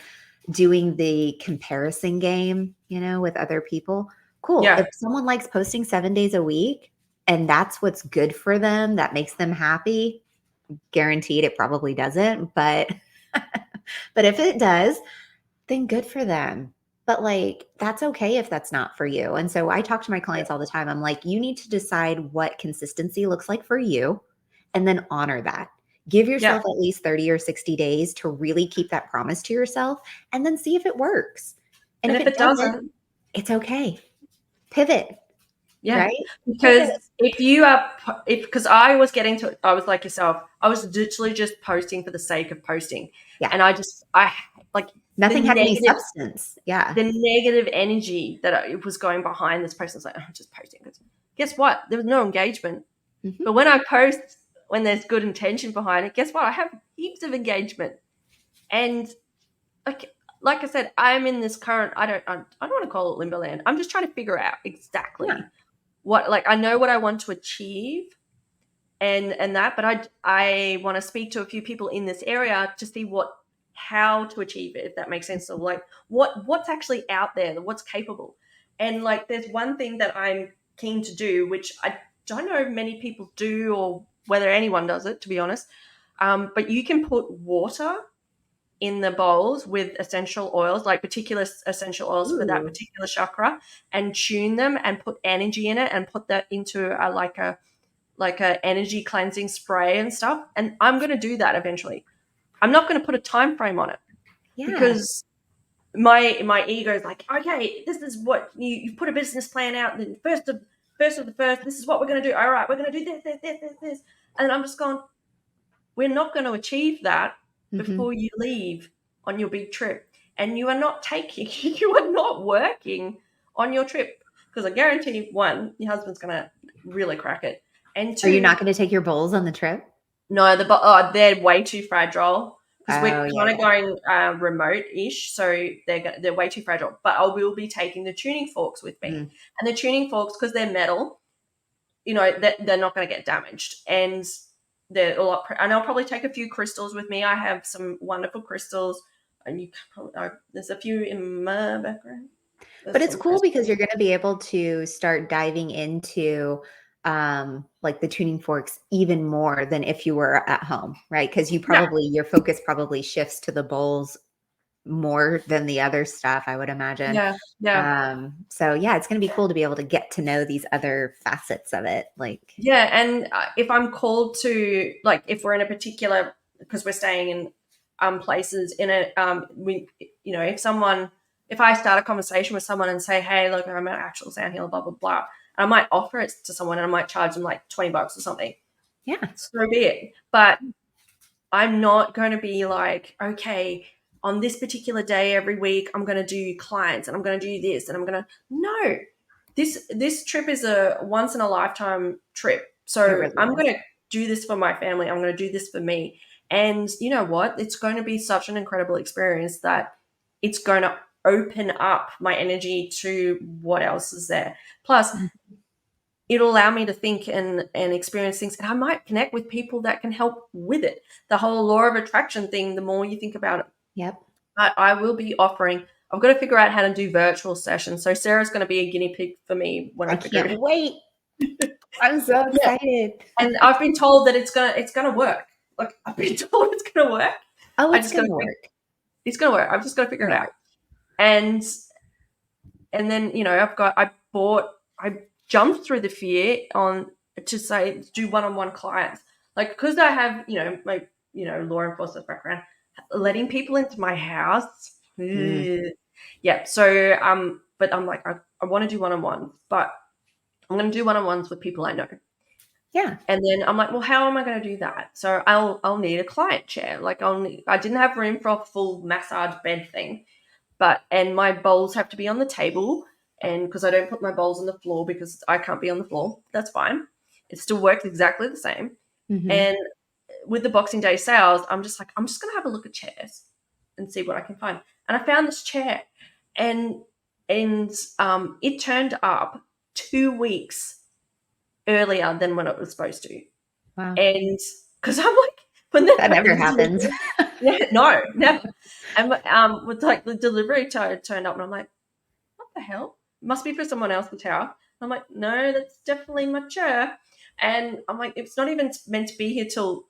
doing the comparison game, with other people. Cool. If Yeah, someone likes posting 7 days a week and that's what's good for them, that makes them happy, guaranteed it probably doesn't. But but if it does, then good for them. But like, that's okay if that's not for you. And so I talk to my clients all the time. I'm like, you need to decide what consistency looks like for you and then honor that. Give yeah. yourself at least 30 or 60 days to really keep that promise to yourself and then see if it works. And And if if it it doesn't, doesn't, it's okay. Pivot. Yeah, right? because because I was getting to, I was like yourself, I was literally just posting for the sake of posting, Yeah. and I like the Nothing had any negative, substance. Yeah. the negative energy that it was going behind this post. I was like, I'm just posting. Guess what? There was no engagement. Hmm. But when I post, when there's good intention behind it, guess what? I have heaps of engagement. And like like I said, I'm in this current. I don't want to call it limbo land. I'm just trying to figure out Yeah. exactly what, like, I know what I want to achieve, and that, but I want to speak to a few people in this area to see what how to achieve it, if that makes sense. So like what's actually out there, what's capable. And like there's one thing that I'm keen to do, which I don't know if many people do or whether anyone does it, to be honest. But you can put water in the bowls with essential oils, like particular essential oils for that Ooh. particular chakra, and tune them and put energy in it and put that into a energy cleansing spray and stuff. And I'm going to do that eventually. I'm not going to put a time frame on it Yeah. because my ego is like, okay, this is what you put a business plan out, and then first of the first, this is what we're going to do. All right, we're going to do this, and I'm just going, we're not going to achieve that Hmm. before you leave on your big trip. And you are not taking, you are not working on your trip. Because I guarantee, one, your husband's going to really crack it. And Are you two, not going to take your bowls on the trip? no, they're way too fragile because we're Oh, yeah, kind of yeah. going remote-ish, so they're way too fragile. But I will be taking the tuning forks with me, Mm. and the tuning forks, because they're metal, they're not going to get damaged, and they're a lot. And I'll probably take a few crystals with me. I have some wonderful crystals, and there's a few in my background. But There's it's some cool because crystals. you're going to be able to start diving into like the tuning forks even more than if you were at home, right? Because Yeah, your focus probably shifts to the bowls more than the other stuff, I would imagine. yeah, yeah. So yeah, it's going to be cool to be able to get to know these other facets of it. Like, Yeah, and if I'm called to, like, if we're in a particular, because we're staying in places in a we, if I start a conversation with someone and say, hey, look, I'm at actual Sandhill, blah blah blah, I might offer it to someone and I might charge them like $20 or something. yeah, So be it. But I'm not going to be like, okay, on this particular day every week, I'm going to do clients and I'm going to do this and I'm going to, no, this trip is a once in a lifetime trip. it So really I'm is. going to do this for my family. I'm going to do this for me. And you know what? It's going to be such an incredible experience that it's going to open up my energy to what else is there. Plus, it'll allow me to think and experience things, and I might connect with people that can help with it. The whole law of attraction thing, the more you think about it, Yep. I will be offering, I've got to figure out how to do virtual sessions. So Sarah's going to be a guinea pig for me when I I figure can't it. wait. I'm so Yeah, excited. and I've been told that it's gonna work. Like, I've been told it's gonna work. Oh, I it's just got going to to work. it's gonna work. I've just got to It's figure it going to out. work. And then I jumped through the fear on to say do one-on-one clients, like, because I have my law enforcement background, letting people into my house. Mm, Yeah, so but I'm like, I want to do one-on-ones, but I'm going to do one-on-ones with people I know. yeah. And then I'm like, well, how am I going to do that? So I'll need a client chair. Like, I didn't have room for a full massage bed thing, and my bowls have to be on the table, and because I don't put my bowls on the floor because I can't be on the floor, that's fine. It still works exactly the same. Hmm. And with the Boxing Day sales, I'm just like, I'm just gonna have a look at chairs and see what I can find. And I found this chair, and it turned up 2 weeks earlier than when it was supposed to. Wow. And because I'm like, That when never the happens. delivery, yeah, no, never. And with like the delivery turned up, and I'm like, what the hell? Must be for someone else's house. I'm like, no, that's definitely my chair. And I'm like, it's not even meant to be here till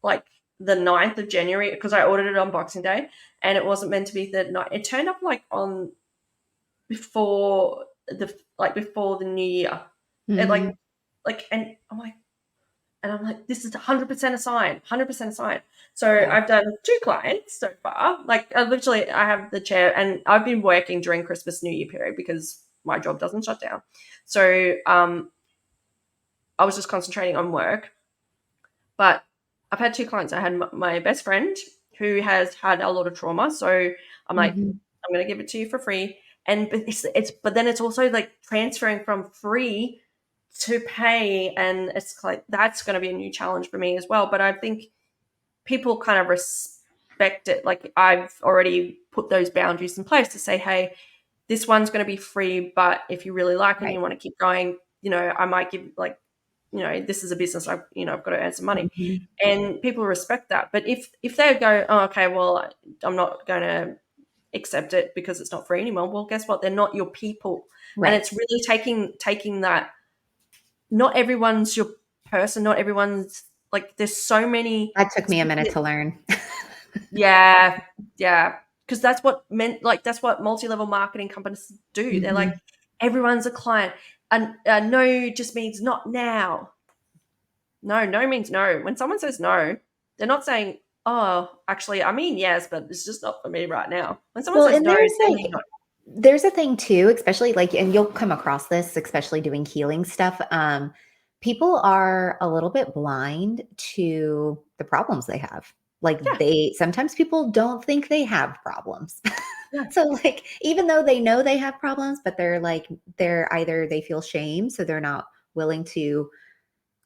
like the 9th of January, because I ordered it on Boxing Day, and it wasn't meant to be the night. It turned up like on before before the new year. It Hmm. and I'm like, this is 100% a sign, 100% a sign. So Yeah. I've done 2 clients so far. Like, I have the chair, and I've been working during Christmas New Year period because my job doesn't shut down. So I was just concentrating on work. But I've had two clients. I had my best friend who has had a lot of trauma. So I'm like, Mhm. I'm going to give it to you for free. And but then it's also like transferring from free to pay. And it's like, that's going to be a new challenge for me as well. But I think people kind of respect it. Like I've already put those boundaries in place to say, hey, this one's going to be free, but if you really like it and Right. you want to keep going, I might give like, this is a business. I've got to earn some money, Mhm. and people respect that. But if they go, oh, okay, well, I'm not going to accept it because it's not free anymore. Well, guess what? They're not your people, and Right. it's really taking that. Not everyone's your person. Not everyone's like. There's so many. That took me a minute to learn. Yeah, yeah. Because that's what multi-level marketing companies do. They're like, Mhm. everyone's a client. And no just means not now. No, no means no. When someone says no, they're not saying, oh, actually, I mean yes, but it's just not for me right now. When someone Well, says and no, they mean no. there's a thing too, especially like, and you'll come across this, especially doing healing stuff. People are a little bit blind to the problems they have. Like Yeah, sometimes people don't think they have problems. yeah, So like, even though they know they have problems, but they're either they feel shame, so they're not willing to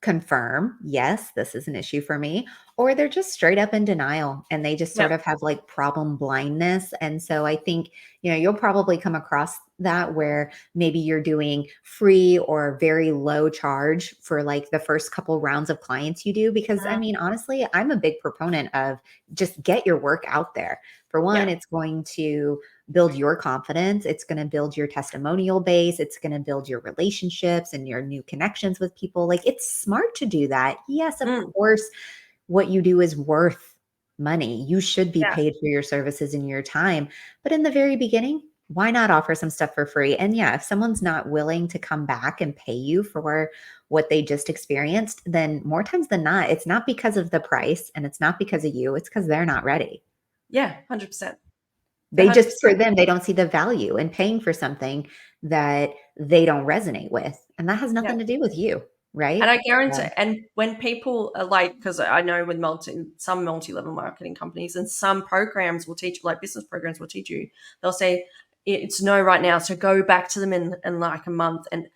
confirm, yes, this is an issue for me, or they're just straight up in denial and they just yeah, sort of have like problem blindness. And so I think, you'll probably come across that where maybe you're doing free or very low charge for like the first couple rounds of clients you do. Because I mm, mean, honestly, I'm a big proponent of just get your work out there. For one, yeah, it's going to build your confidence. It's going to build your testimonial base. It's going to build your relationships and your new connections with people. Like it's smart to do that. Yes, of mm, course, what you do is worth money. You should be yeah, paid for your services and your time. But in the very beginning, why not offer some stuff for free? And yeah, if someone's not willing to come back and pay you for what they just experienced, then more times than not, it's not because of the price and it's not because of you. It's because they're not ready. yeah, 100%. They just, for 100%. them, they don't see the value in paying for something that they don't resonate with. And that has Yeah. nothing to do with you, And right? I guarantee, So, and when people are like, because I know with some multi-level marketing companies and some programs will teach, like business programs will teach you, they'll say it's no right now, so go back to them in like a month. And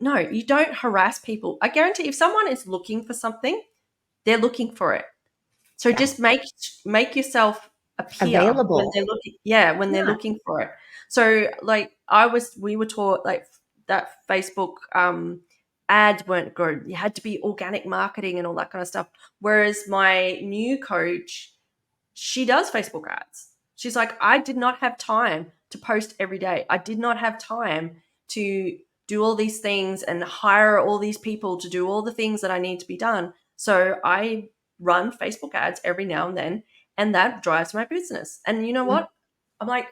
no, you don't harass people. I guarantee if someone is looking for something, they're looking for it. So yeah, just make yourself appear when available. they're looking. Yeah, when they're Yeah. looking for it. So like we were taught like that Facebook ads weren't good. You had to be organic marketing and all that kind of stuff. Whereas my new coach, she does Facebook ads. She's like, I did not have time to post every day. I did not have time to do all these things and hire all these people to do all the things that I need to be done. So I run Facebook ads every now and then, and that drives my business. And you know Mm, what? I'm like,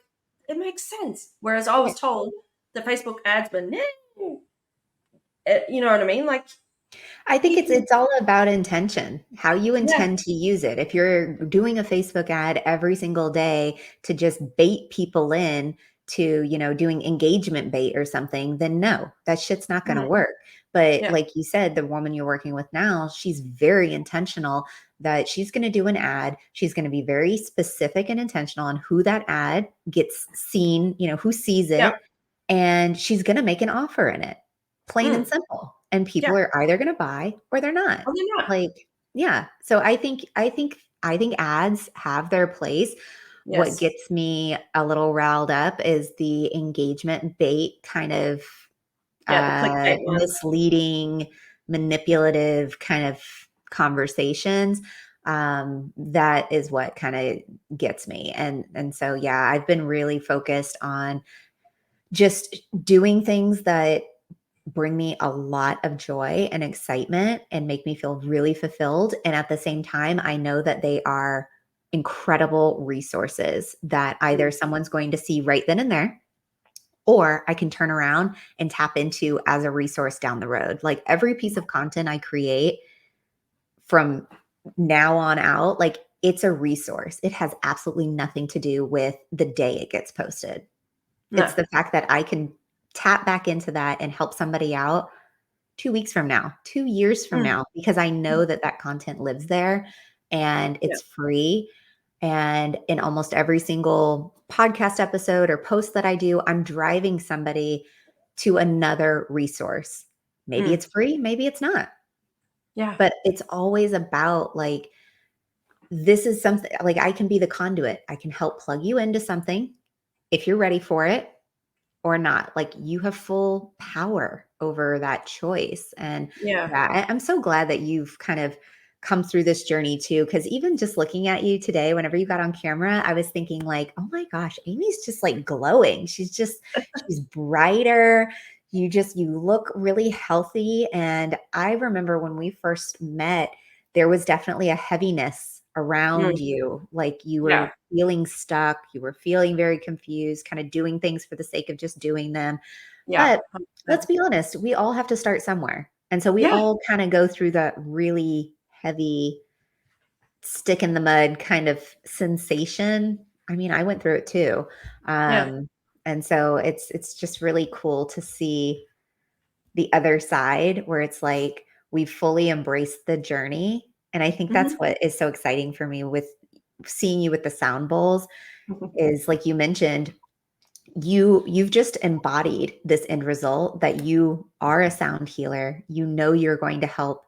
it makes sense. Whereas I was right. told the Facebook ads were, no, you know what I mean? Like I think it's people, it's all about intention, how you yeah, intend to use it. If you're doing a Facebook ad every single day to just bait people in to, doing engagement bait or something, then no, that shit's not going to mhm, work. But yeah, like you said, the woman you're working with now, she's very intentional that she's going to do an ad. She's going to be very specific and intentional on who that ad gets seen, who sees yeah, it, and she's going to make an offer in it, plain and mm, simple. And yeah. people are either going to buy or they're not. Oh, they're not. Like, yeah. So I think ads have their place. What Yes. gets me a little riled up is the engagement bait kind of Yeah, the clickbait ones. misleading, manipulative kind of conversations. That is what kind of gets me. And so yeah, I've been really focused on just doing things that bring me a lot of joy and excitement and make me feel really fulfilled. And at the same time, I know that they are incredible resources that either Mm, someone's going to see right then and there, or I can turn around and tap into as a resource down the road. Like every piece of content I create from now on out, like it's a resource. It has absolutely nothing to do with the day it gets posted. It's no. the fact that I can tap back into that and help somebody out 2 weeks from now, 2 years from Mm. now, because I Mm. know that that content lives there and Yeah. it's free. And in almost every single podcast episode or post that I do, I'm driving somebody to another resource. Maybe Mm. it's free, maybe it's not, Yeah. but it's always about like, this is something like I can be the conduit. I can help plug you into something if you're ready for it or not. Like you have full power over that choice. And Yeah. yeah, I'm so glad that you've kind of come through this journey too. Cause even just looking at you today, whenever you got on camera, I was thinking like, oh my gosh, Amy's just like glowing. She's brighter. You look really healthy. And I remember when we first met, there was definitely a heaviness around Mm. you. Like you Yeah. were feeling stuck, you were feeling very confused, kind of doing things for the sake of just doing them. Yeah. But let's 100%. be honest, we all have to start somewhere. And so we Yeah. all kind of go through that really heavy stick in the mud kind of sensation. I mean, I went through it too. Yeah. Um, and so it's just really cool to see the other side where it's like we fully embraced the journey. And I think that's Mhm. what is so exciting for me with seeing you with the sound bowls is like you mentioned, you've just embodied this end result that you are a sound healer. You know you're going to help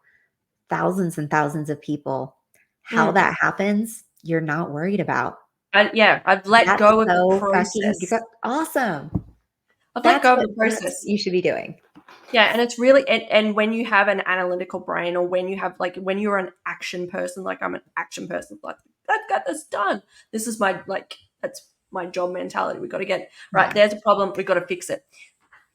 thousands and thousands of people. How Mm. that happens, you're not worried about. And yeah, I've let That's go of the so fucking process. awesome. I've let That's go of what the that's process. you should be doing. Yeah, and it's really and when you have an analytical brain or when you have like when you're an action person, like I'm an action person, like I've got this done. This is my like that's my job mentality. We got to get right. Yeah. There's a problem. We got to fix it.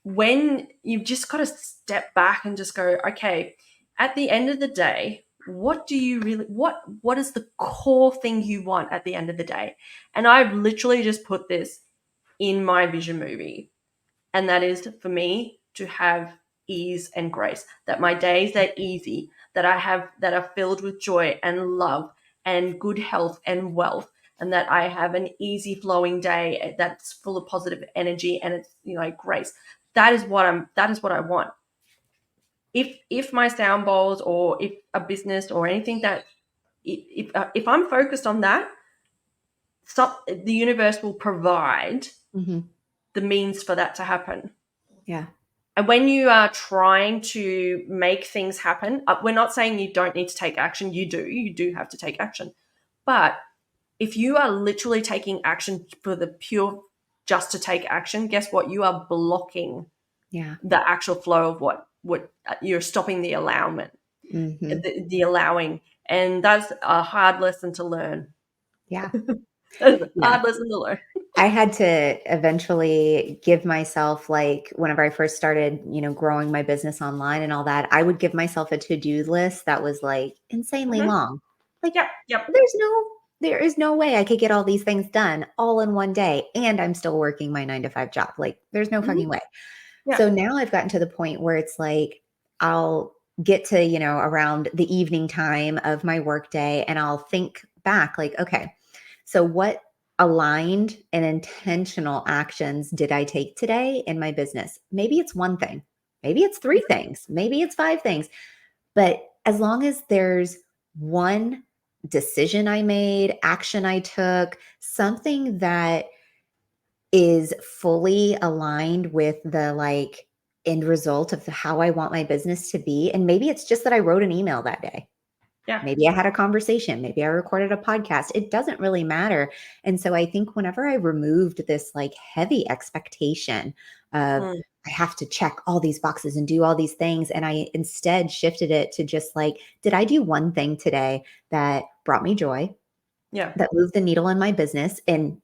When you've just got to step back and just go, okay, at the end of the day, what do you really what is the core thing you want at the end of the day? And I've literally just put this in my vision movie. And that is for me to have ease and grace, that my days are easy, that I have that are filled with joy and love and good health and wealth, and that I have an easy flowing day that's full of positive energy and it's grace. That is what I want. If my sound bowls or if a business or anything that if I'm focused on that, the universe will provide Mhm. the means for that to happen. Yeah. And when you are trying to make things happen, we're not saying you don't need to take action. You do have to take action. But if you are literally taking action for the pure just to take action, guess what? You are blocking Yeah. the actual flow of what you're stopping the allowment, Mhm. the allowing. And that's a hard lesson to learn. Yeah. That's a Yeah. hard lesson to learn. I had to eventually give myself like whenever I first started, growing my business online and all that, I would give myself a to-do list that was like insanely Mhm. long. Like Yep, yep, there is no way I could get all these things done all in one day and I'm still working my 9 to 5 job. Like there's no mhm, fucking way. yeah, So now I've gotten to the point where it's like I'll get to, around the evening time of my workday and I'll think back like, okay, so what aligned and intentional actions did I take today in my business? Maybe it's one thing, maybe it's three things, maybe it's five things. But as long as there's one decision I made, action I took, something that is fully aligned with the like end result of how I want my business to be. And maybe it's just that I wrote an email that day. yeah, Maybe I had a conversation. Maybe I recorded a podcast. It doesn't really matter. And so I think whenever I removed this like heavy expectation of mm, I have to check all these boxes and do all these things, and I instead shifted it to just like, did I do one thing today that brought me joy, yeah, that moved the needle in my business? And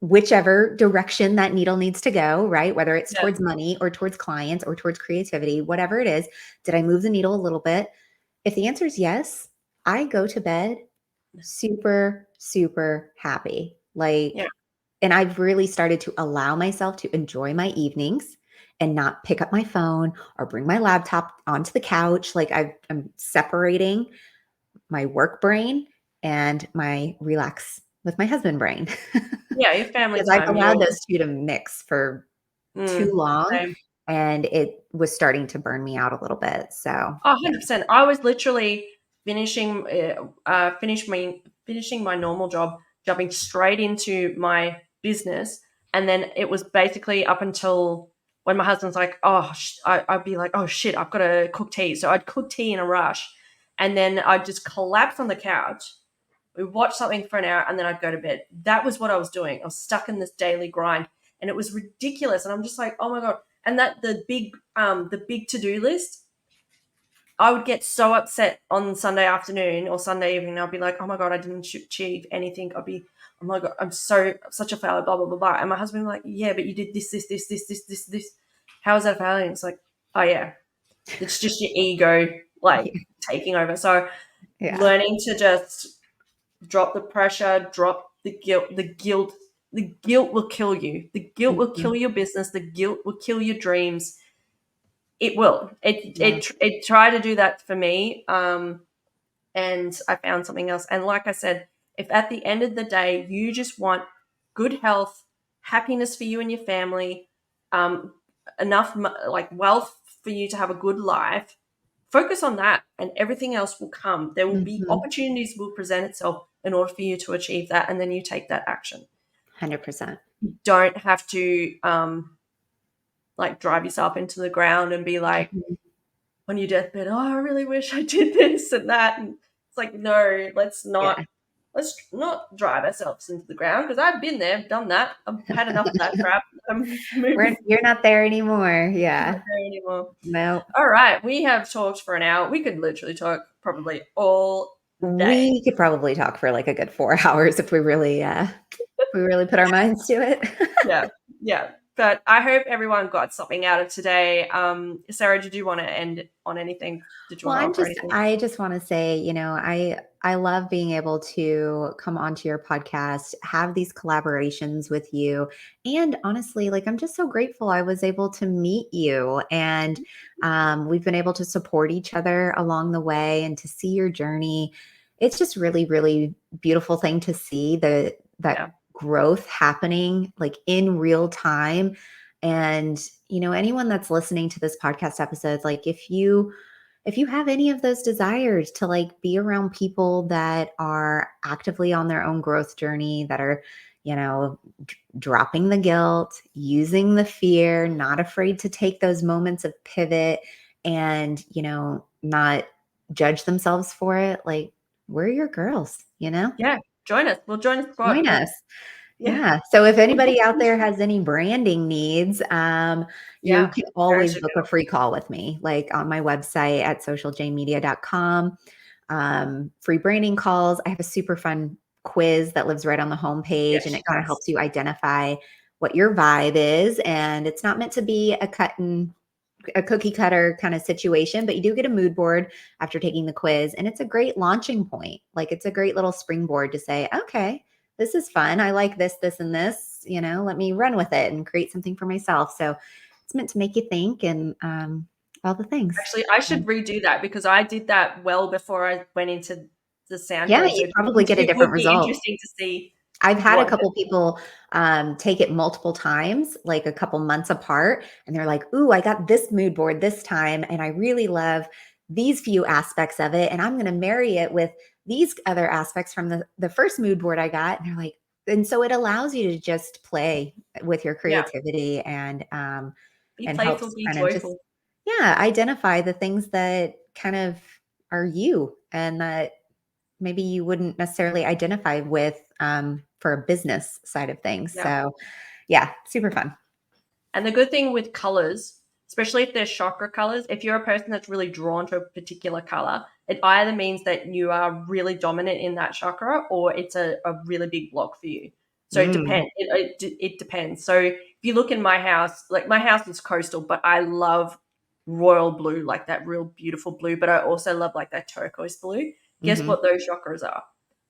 whichever direction that needle needs to go, right? Whether it's yeah, towards money or towards clients or towards creativity, whatever it is, did I move the needle a little bit? If the answer is yes, I go to bed super, super happy. yeah, And I've really started to allow myself to enjoy my evenings and not pick up my phone or bring my laptop onto the couch. Like I'm separating my work brain and my relax with my husband brain. yeah. Your family Because I've time. allowed Your those 2 to mix for too long, Same. and it was starting to burn me out a little bit. So, Oh, yeah. 100%. I was literally finishing finishing my normal job, jumping straight into my business, and then it was basically up until when my husband's like, "Oh," I'd be like, "Oh shit, I've got to cook tea." So I'd cook tea in a rush, and then I'd just collapse on the couch. We watch something for an hour, and then I'd go to bed. That was what I was doing. I was stuck in this daily grind, and it was ridiculous. And I'm just like, "Oh my god!" And that the big to do list, I would get so upset on Sunday afternoon or Sunday evening. I'd be like, "Oh my god, I didn't achieve anything." I'd be, "Oh my god, I'm such a failure." Blah blah blah blah. And my husband would be like, "Yeah, but you did this. How is that a failure?" And it's like, "Oh yeah, it's just your ego like taking over." So Yeah. learning to just drop the pressure, drop the guilt. The guilt will kill you. The guilt will Mhm. kill your business. The guilt will kill your dreams. It will. Yeah. It tried to do that for me, and I found something else. And like I said, if at the end of the day you just want good health, happiness for you and your family, um, enough like wealth for you to have a good life, focus on that, and everything else will come. There will be Mhm. opportunities will present itself in order for you to achieve that, and then you take that action. 100%. You don't have to like drive yourself into the ground and be like Mhm. on your deathbed, "Oh, I really wish I did this and that." And it's like, no, Yeah. let's not drive ourselves into the ground, because I've been there, done that. I've had enough of that crap. I'm moving You're not there anymore. Yeah. there anymore. No. All right, we have talked for an hour. We could literally talk probably all day. We could probably talk for like a good 4 hours if we really put our minds to it. Yeah, yeah. But I hope everyone got something out of today. Sarah, did you want to end on anything? Did you Well, want to offer anything? I just want to say, I love being able to come onto your podcast, have these collaborations with you. And honestly, like I'm just so grateful I was able to meet you, and we've been able to support each other along the way and to see your journey. It's just really, really beautiful thing to see that Yeah, growth happening like in real time. And, anyone that's listening to this podcast episode, like if you have any of those desires to like be around people that are actively on their own growth journey, that are, dropping the guilt, using the fear, not afraid to take those moments of pivot and, not judge themselves for it, like we're your girls. yeah. Join us. We'll join the squad. Join We'll, us. yeah, Yeah. So if anybody out there has any branding needs, you yeah. can Sarah always should book a free call with me, like on my website at socialjmedia.com. Free branding calls. I have a super fun quiz that lives right on the homepage, Yes, and she it kind of does. helps you identify what your vibe is. And it's not meant to be a cookie cutter kind of situation, but you do get a mood board after taking the quiz. And it's a great launching point. Like it's a great little springboard to say, okay, this is fun. I like this, and this, let me run with it and create something for myself. So it's meant to make you think and all the things. Actually, I should redo that, because I did that well before I went into the sound Yeah, healing. you So probably get a it would different be result. interesting to see I've had a what. couple people take it multiple times, like a couple months apart, and they're like, "Ooh, I got this mood board this time, and I really love these few aspects of it, and I'm going to marry it with these other aspects from the first mood board I got." And they're like, and so it allows you to just play with your Yeah, creativity be and playful, helps be kind of just joyful. identify the things that kind of are you and that maybe you wouldn't necessarily identify with for a business side of things. Yeah. So, yeah, super fun. And the good thing with colors, especially if they're chakra colors, if you're a person that's really drawn to a particular color, it either means that you are really dominant in that chakra, or it's a really big block for you. So it Mm, depends. It depends. So if you look in my house, like my house is coastal, but I love royal blue, like that real beautiful blue. But I also love like that turquoise blue. Guess hmm. what those chakras are?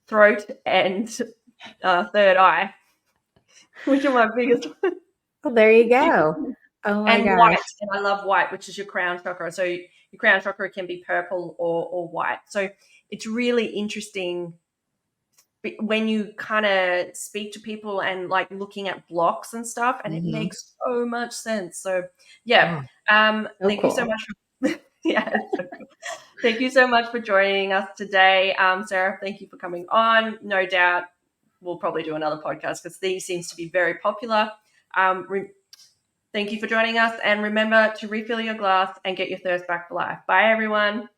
Throat and third eye, which are my biggest. Well, there you go. Oh my And gosh. white, and I love white, which is your crown chakra. So your crown chakra can be purple or white. So it's really interesting when you kind of speak to people and like looking at blocks and stuff, and it Mhm. makes so much sense. So yeah, Yeah, so thank you so cool. much for yeah, it's so cool. Thank you so much for joining us today. Sarah, thank you for coming on. No doubt we'll probably do another podcast because these seems to be very popular. Thank you for joining us, and remember to refill your glass and get your thirst back for life. Bye everyone.